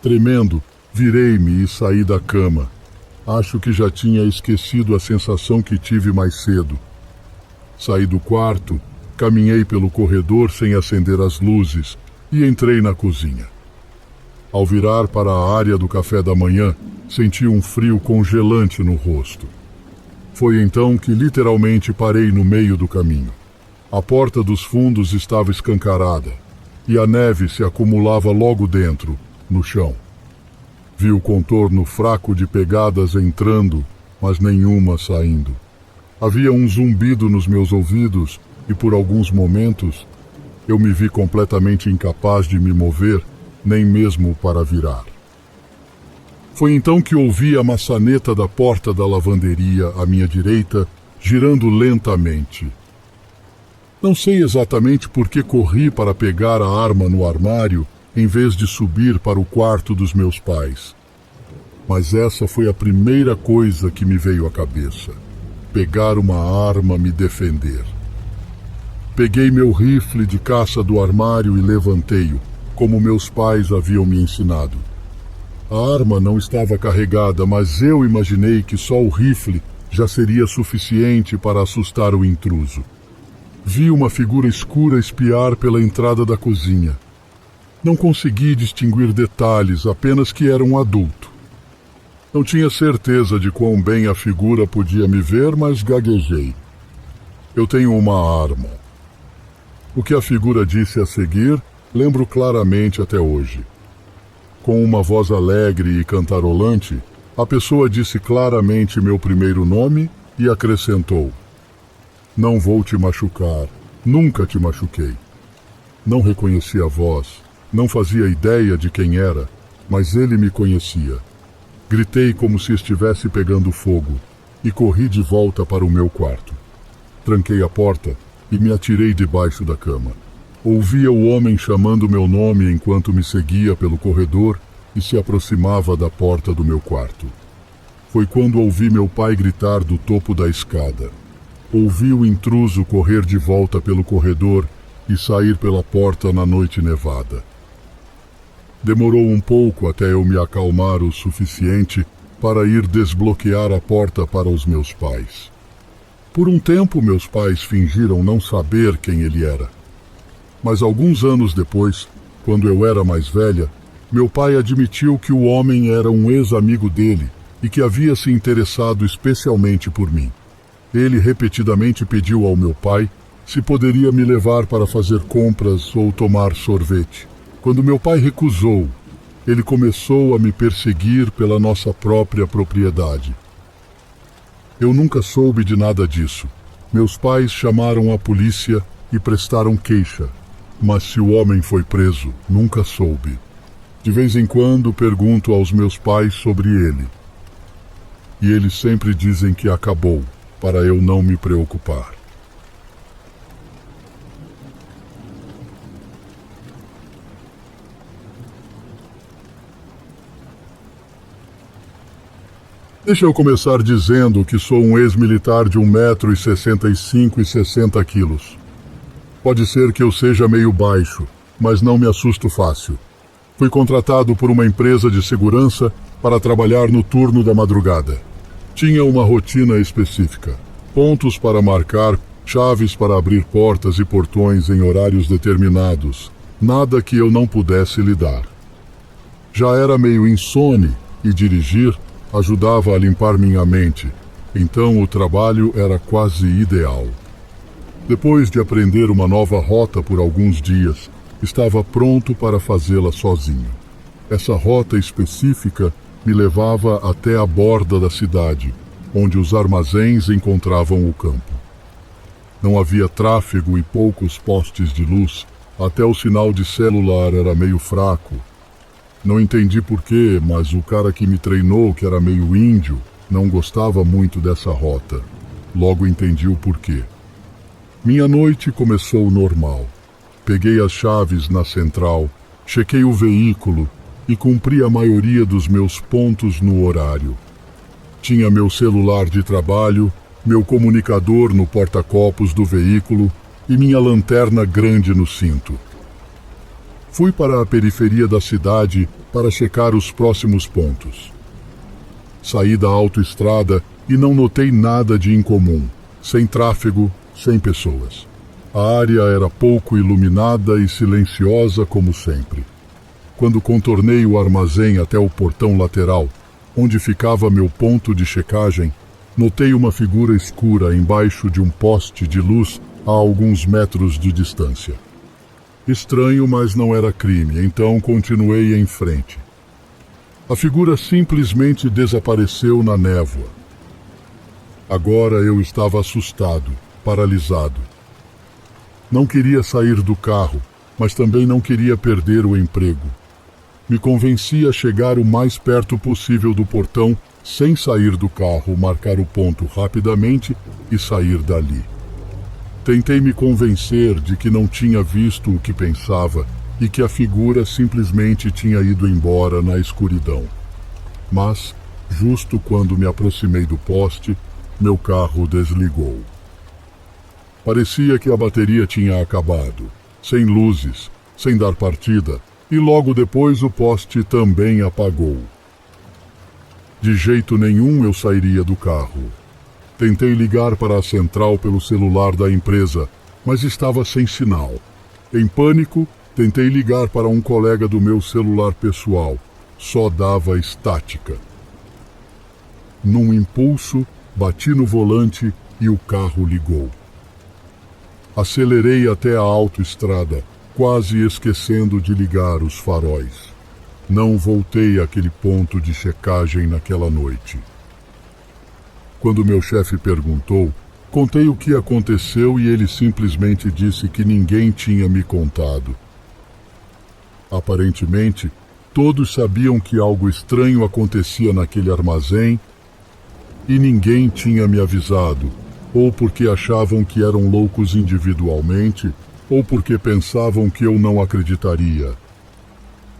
Tremendo, virei-me e saí da cama. Acho que já tinha esquecido a sensação que tive mais cedo. Saí do quarto, caminhei pelo corredor sem acender as luzes e entrei na cozinha. Ao virar para a área do café da manhã, senti um frio congelante no rosto. Foi então que literalmente parei no meio do caminho. A porta dos fundos estava escancarada e a neve se acumulava logo dentro, no chão. Vi o contorno fraco de pegadas entrando, mas nenhuma saindo. Havia um zumbido nos meus ouvidos e por alguns momentos eu me vi completamente incapaz de me mover, nem mesmo para virar. Foi então que ouvi a maçaneta da porta da lavanderia à minha direita girando lentamente. Não sei exatamente por que corri para pegar a arma no armário em vez de subir para o quarto dos meus pais. Mas essa foi a primeira coisa que me veio à cabeça: pegar uma arma, me defender. Peguei meu rifle de caça do armário e levantei-o, como meus pais haviam me ensinado. A arma não estava carregada, mas eu imaginei que só o rifle já seria suficiente para assustar o intruso. Vi uma figura escura espiar pela entrada da cozinha. Não consegui distinguir detalhes, apenas que era um adulto. Não tinha certeza de quão bem a figura podia me ver, mas gaguejei. Eu tenho uma arma. O que a figura disse a seguir, lembro claramente até hoje. Com uma voz alegre e cantarolante, a pessoa disse claramente meu primeiro nome e acrescentou: "Não vou te machucar, nunca te machuquei." Não reconheci a voz, não fazia ideia de quem era, mas ele me conhecia. Gritei como se estivesse pegando fogo e corri de volta para o meu quarto. Tranquei a porta e me atirei debaixo da cama. Ouvia o homem chamando meu nome enquanto me seguia pelo corredor e se aproximava da porta do meu quarto. Foi quando ouvi meu pai gritar do topo da escada. Ouvi o intruso correr de volta pelo corredor e sair pela porta na noite nevada. Demorou um pouco até eu me acalmar o suficiente para ir desbloquear a porta para os meus pais. Por um tempo, meus pais fingiram não saber quem ele era. Mas alguns anos depois, quando eu era mais velha, meu pai admitiu que o homem era um ex-amigo dele e que havia se interessado especialmente por mim. Ele repetidamente pediu ao meu pai se poderia me levar para fazer compras ou tomar sorvete. Quando meu pai recusou, ele começou a me perseguir pela nossa própria propriedade. Eu nunca soube de nada disso. Meus pais chamaram a polícia e prestaram queixa, mas se o homem foi preso, nunca soube. De vez em quando pergunto aos meus pais sobre ele. E eles sempre dizem que acabou, para eu não me preocupar. Deixa eu começar dizendo que sou um ex-militar de 1,65 m e 60 quilos. Pode ser que eu seja meio baixo, mas não me assusto fácil. Fui contratado por uma empresa de segurança para trabalhar no turno da madrugada. Tinha uma rotina específica: pontos para marcar, chaves para abrir portas e portões em horários determinados. Nada que eu não pudesse lidar. Já era meio insone e dirigir ajudava a limpar minha mente, então o trabalho era quase ideal. Depois de aprender uma nova rota por alguns dias, estava pronto para fazê-la sozinho. Essa rota específica me levava até a borda da cidade, onde os armazéns encontravam o campo. Não havia tráfego e poucos postes de luz, até o sinal de celular era meio fraco. Não entendi porquê, mas o cara que me treinou, que era meio índio, não gostava muito dessa rota. Logo entendi o porquê. Minha noite começou normal. Peguei as chaves na central, chequei o veículo e cumpri a maioria dos meus pontos no horário. Tinha meu celular de trabalho, meu comunicador no porta-copos do veículo e minha lanterna grande no cinto. Fui para a periferia da cidade para checar os próximos pontos. Saí da autoestrada e não notei nada de incomum, sem tráfego, sem pessoas. A área era pouco iluminada e silenciosa como sempre. Quando contornei o armazém até o portão lateral, onde ficava meu ponto de checagem, notei uma figura escura embaixo de um poste de luz a alguns metros de distância. Estranho, mas não era crime, então continuei em frente. A figura simplesmente desapareceu na névoa. Agora eu estava assustado, paralisado. Não queria sair do carro, mas também não queria perder o emprego. Me convenci a chegar o mais perto possível do portão, sem sair do carro, marcar o ponto rapidamente e sair dali. Tentei me convencer de que não tinha visto o que pensava e que a figura simplesmente tinha ido embora na escuridão. Mas, justo quando me aproximei do poste, meu carro desligou. Parecia que a bateria tinha acabado, sem luzes, sem dar partida, e logo depois o poste também apagou. De jeito nenhum eu sairia do carro. Tentei ligar para a central pelo celular da empresa, mas estava sem sinal. Em pânico, tentei ligar para um colega do meu celular pessoal. Só dava estática. Num impulso, bati no volante e o carro ligou. Acelerei até a autoestrada, quase esquecendo de ligar os faróis. Não voltei àquele ponto de checagem naquela noite. Quando meu chefe perguntou, contei o que aconteceu e ele simplesmente disse que ninguém tinha me contado. Aparentemente, todos sabiam que algo estranho acontecia naquele armazém e ninguém tinha me avisado, ou porque achavam que eram loucos individualmente, ou porque pensavam que eu não acreditaria.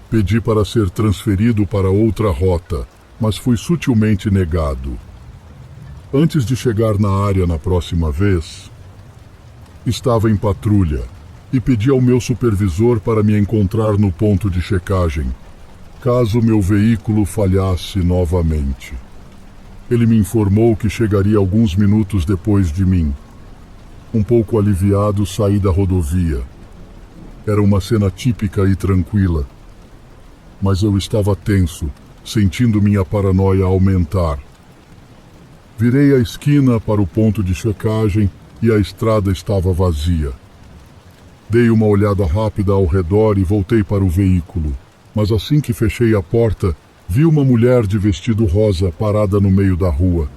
Pedi para ser transferido para outra rota, mas fui sutilmente negado. Antes de chegar na área na próxima vez, estava em patrulha e pedi ao meu supervisor para me encontrar no ponto de checagem, caso meu veículo falhasse novamente. Ele me informou que chegaria alguns minutos depois de mim. Um pouco aliviado, saí da rodovia. Era uma cena típica e tranquila, mas eu estava tenso, sentindo minha paranoia aumentar. Virei a esquina para o ponto de checagem e a estrada estava vazia. Dei uma olhada rápida ao redor e voltei para o veículo, mas assim que fechei a porta, vi uma mulher de vestido rosa parada no meio da rua.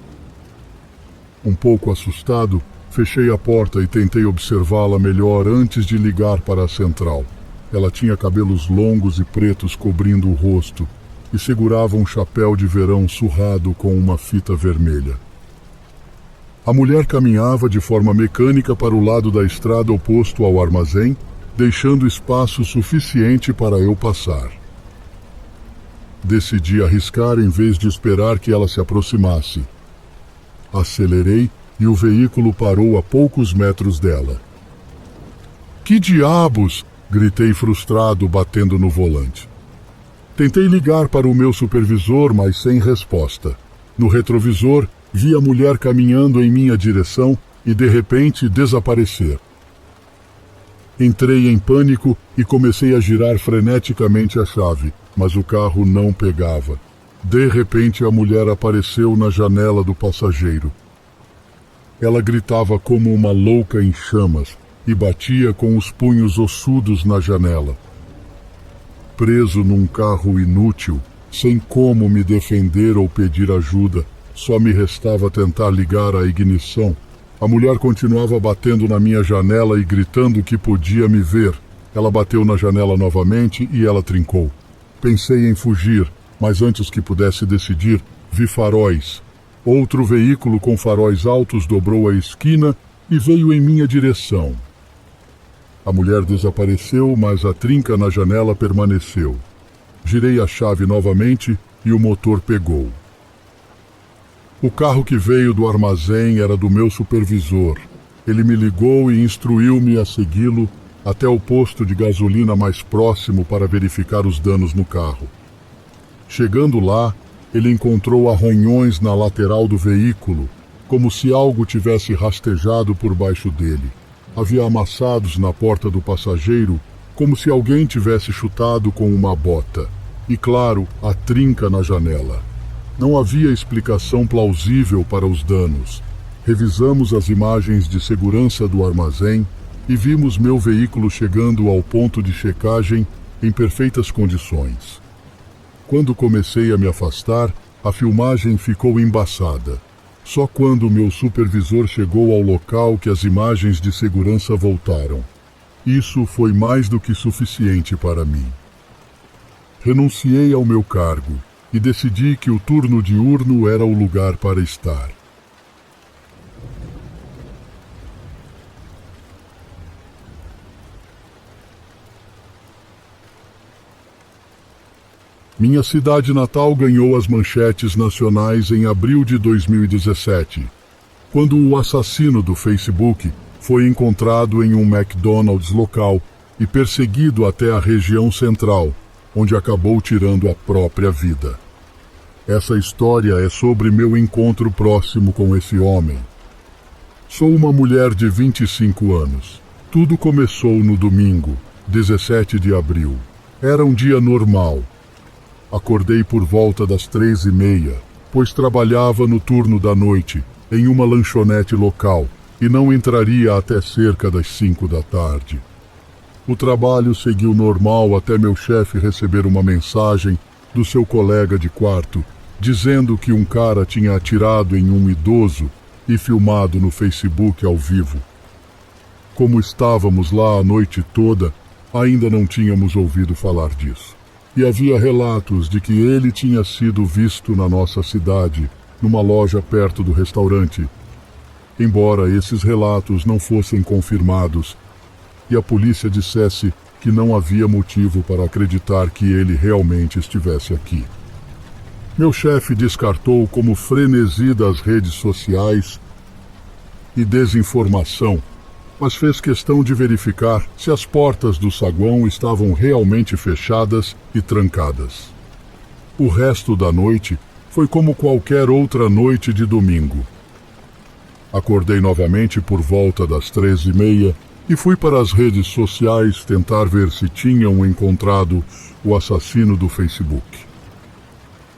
Um pouco assustado, fechei a porta e tentei observá-la melhor antes de ligar para a central. Ela tinha cabelos longos e pretos cobrindo o rosto e segurava um chapéu de verão surrado com uma fita vermelha. A mulher caminhava de forma mecânica para o lado da estrada oposto ao armazém, deixando espaço suficiente para eu passar. Decidi arriscar em vez de esperar que ela se aproximasse. Acelerei e o veículo parou a poucos metros dela. "Que diabos!" gritei frustrado, batendo no volante. Tentei ligar para o meu supervisor, mas sem resposta. No retrovisor, vi a mulher caminhando em minha direção e, de repente, desaparecer. Entrei em pânico e comecei a girar freneticamente a chave, mas o carro não pegava. De repente, a mulher apareceu na janela do passageiro. Ela gritava como uma louca em chamas e batia com os punhos ossudos na janela. Preso num carro inútil, sem como me defender ou pedir ajuda, só me restava tentar ligar a ignição. A mulher continuava batendo na minha janela e gritando que podia me ver. Ela bateu na janela novamente e ela trincou. Pensei em fugir, mas antes que pudesse decidir, vi faróis. Outro veículo com faróis altos dobrou a esquina e veio em minha direção. A mulher desapareceu, mas a trinca na janela permaneceu. Girei a chave novamente e o motor pegou. O carro que veio do armazém era do meu supervisor. Ele me ligou e instruiu-me a segui-lo até o posto de gasolina mais próximo para verificar os danos no carro. Chegando lá, ele encontrou arranhões na lateral do veículo, como se algo tivesse rastejado por baixo dele. Havia amassados na porta do passageiro, como se alguém tivesse chutado com uma bota. E, claro, a trinca na janela. Não havia explicação plausível para os danos. Revisamos as imagens de segurança do armazém e vimos meu veículo chegando ao ponto de checagem em perfeitas condições. Quando comecei a me afastar, a filmagem ficou embaçada. Só quando meu supervisor chegou ao local que as imagens de segurança voltaram. Isso foi mais do que suficiente para mim. Renunciei ao meu cargo e decidi que o turno diurno era o lugar para estar. Minha cidade natal ganhou as manchetes nacionais em abril de 2017, quando o assassino do Facebook foi encontrado em um McDonald's local e perseguido até a região central, onde acabou tirando a própria vida. Essa história é sobre meu encontro próximo com esse homem. Sou uma mulher de 25 anos. Tudo começou no domingo, 17 de abril. Era um dia normal. Acordei por volta das 3h30, pois trabalhava no turno da noite, em uma lanchonete local, e não entraria até cerca das 5 da tarde. O trabalho seguiu normal até meu chefe receber uma mensagem do seu colega de quarto, dizendo que um cara tinha atirado em um idoso e filmado no Facebook ao vivo. Como estávamos lá a noite toda, ainda não tínhamos ouvido falar disso. E havia relatos de que ele tinha sido visto na nossa cidade, numa loja perto do restaurante. Embora esses relatos não fossem confirmados, e a polícia dissesse que não havia motivo para acreditar que ele realmente estivesse aqui. Meu chefe descartou como frenesi das redes sociais e desinformação, mas fez questão de verificar se as portas do saguão estavam realmente fechadas e trancadas. O resto da noite foi como qualquer outra noite de domingo. Acordei novamente por volta das 3h30 e fui para as redes sociais tentar ver se tinham encontrado o assassino do Facebook.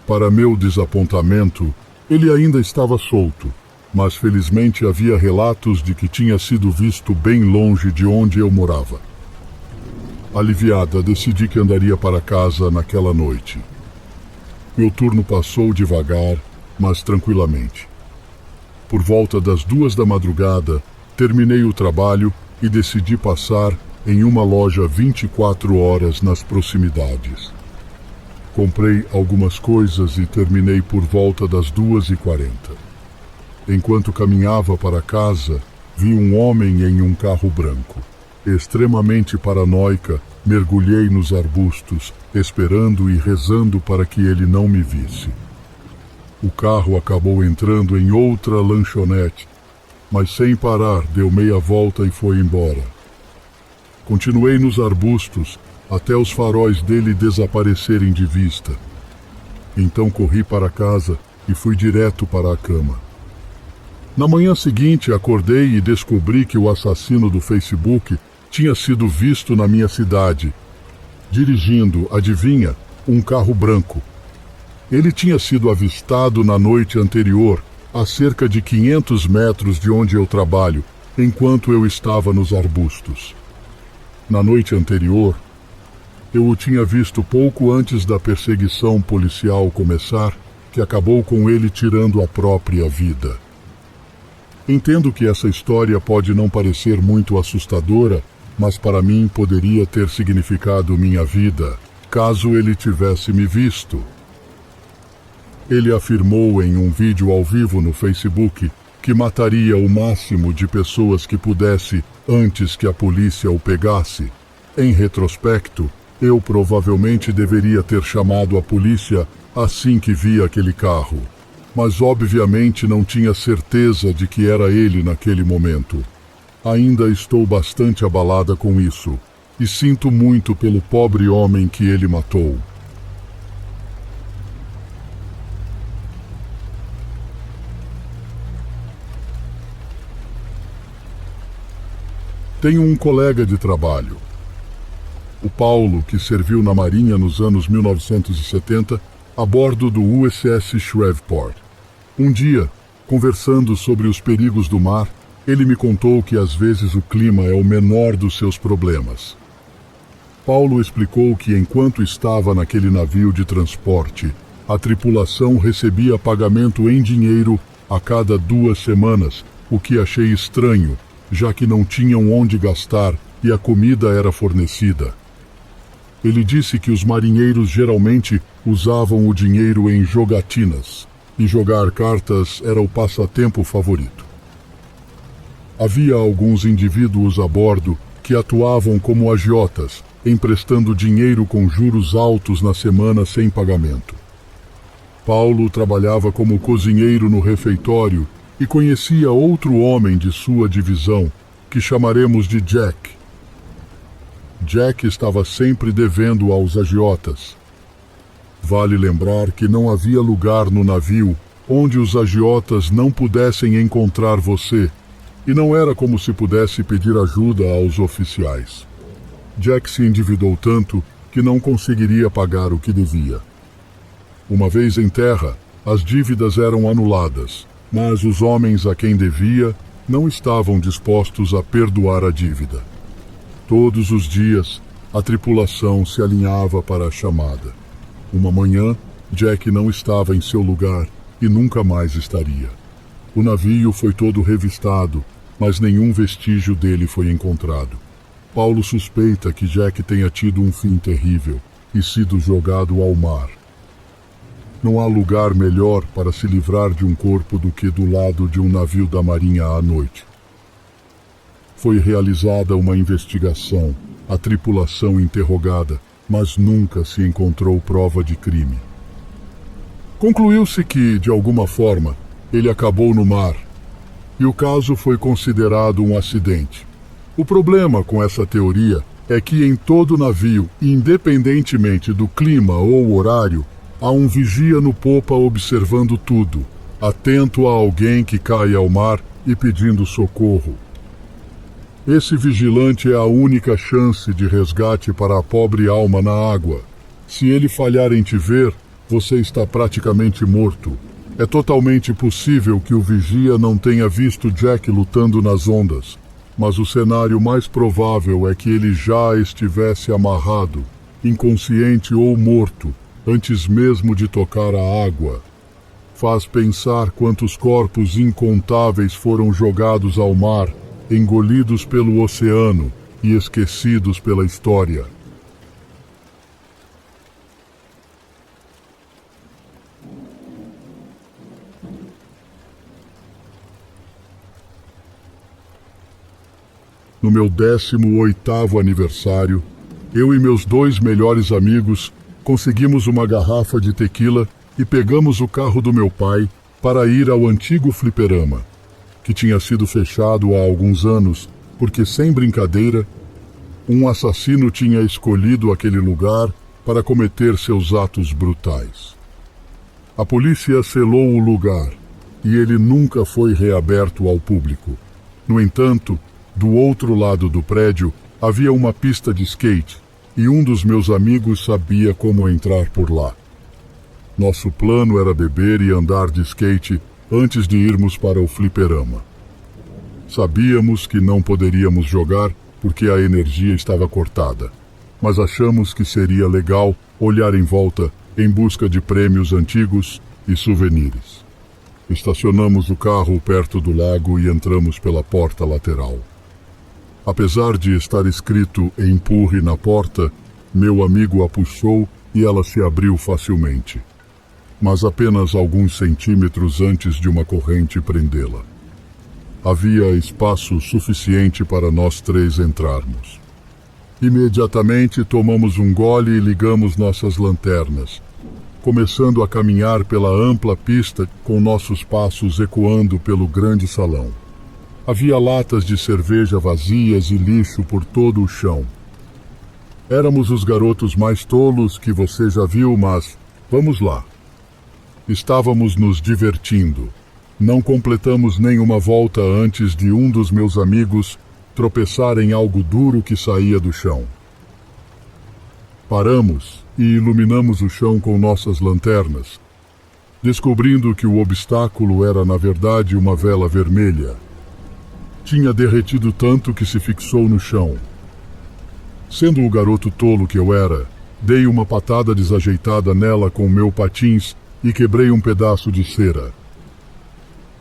Para meu desapontamento, ele ainda estava solto, mas felizmente havia relatos de que tinha sido visto bem longe de onde eu morava. Aliviada, decidi que andaria para casa naquela noite. Meu turno passou devagar, mas tranquilamente. Por volta das 2 da madrugada, terminei o trabalho e decidi passar em uma loja 24 horas nas proximidades. Comprei algumas coisas e terminei por volta das 2h40. Enquanto caminhava para casa, vi um homem em um carro branco. Extremamente paranoica, mergulhei nos arbustos, esperando e rezando para que ele não me visse. O carro acabou entrando em outra lanchonete, mas sem parar deu meia volta e foi embora. Continuei nos arbustos até os faróis dele desaparecerem de vista. Então corri para casa e fui direto para a cama. Na manhã seguinte acordei e descobri que o assassino do Facebook tinha sido visto na minha cidade, dirigindo, adivinha, um carro branco. Ele tinha sido avistado na noite anterior, a cerca de 500 metros de onde eu trabalho, enquanto eu estava nos arbustos. Na noite anterior, eu o tinha visto pouco antes da perseguição policial começar, que acabou com ele tirando a própria vida. Entendo que essa história pode não parecer muito assustadora, mas para mim poderia ter significado minha vida, caso ele tivesse me visto. Ele afirmou em um vídeo ao vivo no Facebook que mataria o máximo de pessoas que pudesse antes que a polícia o pegasse. Em retrospecto, eu provavelmente deveria ter chamado a polícia assim que vi aquele carro, mas obviamente não tinha certeza de que era ele naquele momento. Ainda estou bastante abalada com isso, e sinto muito pelo pobre homem que ele matou. Tenho um colega de trabalho, o Paulo, que serviu na Marinha nos anos 1970 a bordo do USS Shreveport. Um dia, conversando sobre os perigos do mar, ele me contou que às vezes o clima é o menor dos seus problemas. Paulo explicou que enquanto estava naquele navio de transporte, a tripulação recebia pagamento em dinheiro a cada 2 semanas, o que achei estranho, já que não tinham onde gastar e a comida era fornecida. Ele disse que os marinheiros geralmente usavam o dinheiro em jogatinas, e jogar cartas era o passatempo favorito. Havia alguns indivíduos a bordo que atuavam como agiotas, emprestando dinheiro com juros altos na semana sem pagamento. Paulo trabalhava como cozinheiro no refeitório e conhecia outro homem de sua divisão, que chamaremos de Jack. Jack estava sempre devendo aos agiotas. Vale lembrar que não havia lugar no navio onde os agiotas não pudessem encontrar você, e não era como se pudesse pedir ajuda aos oficiais. Jack se endividou tanto que não conseguiria pagar o que devia. Uma vez em terra, as dívidas eram anuladas, mas os homens a quem devia não estavam dispostos a perdoar a dívida. Todos os dias, a tripulação se alinhava para a chamada. Uma manhã, Jack não estava em seu lugar e nunca mais estaria. O navio foi todo revistado, mas nenhum vestígio dele foi encontrado. Paulo suspeita que Jack tenha tido um fim terrível e sido jogado ao mar. Não há lugar melhor para se livrar de um corpo do que do lado de um navio da Marinha à noite. Foi realizada uma investigação, a tripulação interrogada, mas nunca se encontrou prova de crime. Concluiu-se que, de alguma forma, ele acabou no mar, e o caso foi considerado um acidente. O problema com essa teoria é que em todo navio, independentemente do clima ou horário, há um vigia no popa observando tudo, atento a alguém que cai ao mar e pedindo socorro. Esse vigilante é a única chance de resgate para a pobre alma na água. Se ele falhar em te ver, você está praticamente morto. É totalmente possível que o vigia não tenha visto Jack lutando nas ondas, mas o cenário mais provável é que ele já estivesse amarrado, inconsciente ou morto, antes mesmo de tocar a água. Faz pensar quantos corpos incontáveis foram jogados ao mar, engolidos pelo oceano e esquecidos pela história. No meu 18º aniversário, eu e meus 2 melhores amigos conseguimos uma garrafa de tequila e pegamos o carro do meu pai para ir ao antigo fliperama, que tinha sido fechado há alguns anos, porque, sem brincadeira, um assassino tinha escolhido aquele lugar para cometer seus atos brutais. A polícia selou o lugar e ele nunca foi reaberto ao público. No entanto, do outro lado do prédio havia uma pista de skate e um dos meus amigos sabia como entrar por lá. Nosso plano era beber e andar de skate antes de irmos para o fliperama. Sabíamos que não poderíamos jogar porque a energia estava cortada, mas achamos que seria legal olhar em volta em busca de prêmios antigos e souvenirs. Estacionamos o carro perto do lago e entramos pela porta lateral. Apesar de estar escrito "empurre" na porta, meu amigo a puxou e ela se abriu facilmente, mas apenas alguns centímetros antes de uma corrente prendê-la. Havia espaço suficiente para nós 3 entrarmos. Imediatamente tomamos um gole e ligamos nossas lanternas, começando a caminhar pela ampla pista com nossos passos ecoando pelo grande salão. Havia latas de cerveja vazias e lixo por todo o chão. Éramos os garotos mais tolos que você já viu, mas vamos lá. Estávamos nos divertindo. Não completamos nenhuma volta antes de um dos meus amigos tropeçar em algo duro que saía do chão. Paramos e iluminamos o chão com nossas lanternas, descobrindo que o obstáculo era, na verdade, uma vela vermelha. Tinha derretido tanto que se fixou no chão. Sendo o garoto tolo que eu era, dei uma patada desajeitada nela com meu patins e quebrei um pedaço de cera.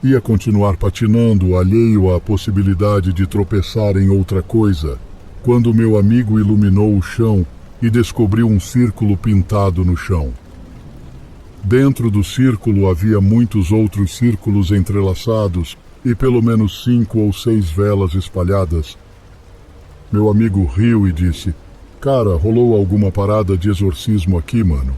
Ia continuar patinando, alheio à possibilidade de tropeçar em outra coisa, quando meu amigo iluminou o chão e descobriu um círculo pintado no chão. Dentro do círculo havia muitos outros círculos entrelaçados e pelo menos 5 ou 6 velas espalhadas. Meu amigo riu e disse: "Cara, rolou alguma parada de exorcismo aqui, mano?"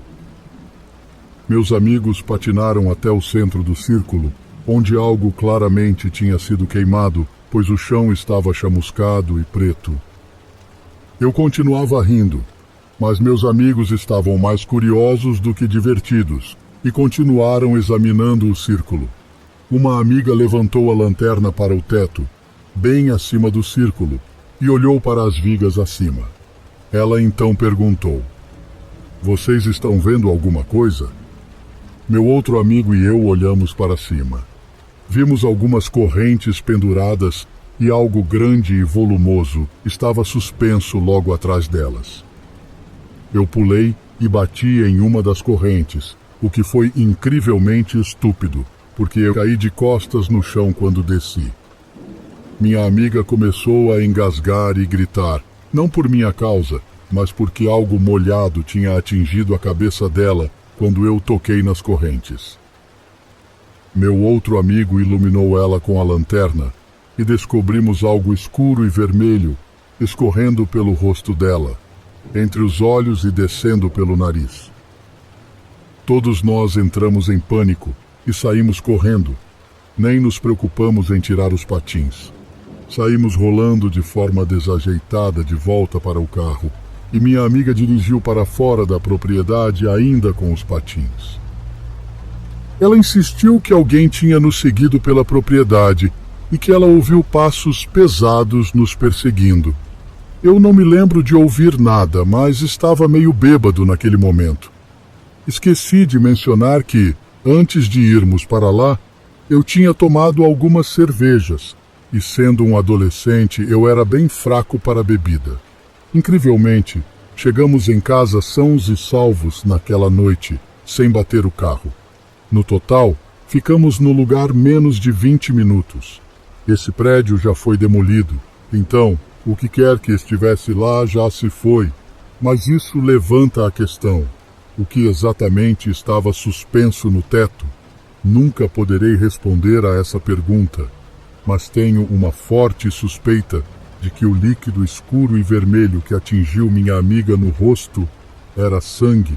Meus amigos patinaram até o centro do círculo, onde algo claramente tinha sido queimado, pois o chão estava chamuscado e preto. Eu continuava rindo, Mas meus amigos estavam mais curiosos do que divertidos e continuaram examinando o círculo. Uma amiga levantou a lanterna para o teto, bem acima do círculo, e olhou para as vigas acima. Ela então perguntou: "Vocês estão vendo alguma coisa?" Meu outro amigo e eu olhamos para cima. Vimos algumas correntes penduradas e algo grande e volumoso estava suspenso logo atrás delas. Eu pulei e bati em uma das correntes, o que foi incrivelmente estúpido, porque eu caí de costas no chão quando desci. Minha amiga começou a engasgar e gritar, não por minha causa, mas porque algo molhado tinha atingido a cabeça dela quando eu toquei nas correntes. Meu outro amigo iluminou ela com a lanterna e descobrimos algo escuro e vermelho escorrendo pelo rosto dela, entre os olhos e descendo pelo nariz. Todos nós entramos em pânico e saímos correndo. Nem nos preocupamos em tirar os patins. Saímos rolando de forma desajeitada de volta para o carro e minha amiga dirigiu para fora da propriedade ainda com os patins. Ela insistiu que alguém tinha nos seguido pela propriedade e que ela ouviu passos pesados nos perseguindo. Eu não me lembro de ouvir nada, mas estava meio bêbado naquele momento. Esqueci de mencionar que, antes de irmos para lá, eu tinha tomado algumas cervejas, e sendo um adolescente, eu era bem fraco para a bebida. Incrivelmente, chegamos em casa sãos e salvos naquela noite, sem bater o carro. No total, ficamos no lugar menos de 20 minutos. Esse prédio já foi demolido, então, o que quer que estivesse lá já se foi, mas isso levanta a questão: o que exatamente estava suspenso no teto? Nunca poderei responder a essa pergunta, mas tenho uma forte suspeita de que o líquido escuro e vermelho que atingiu minha amiga no rosto era sangue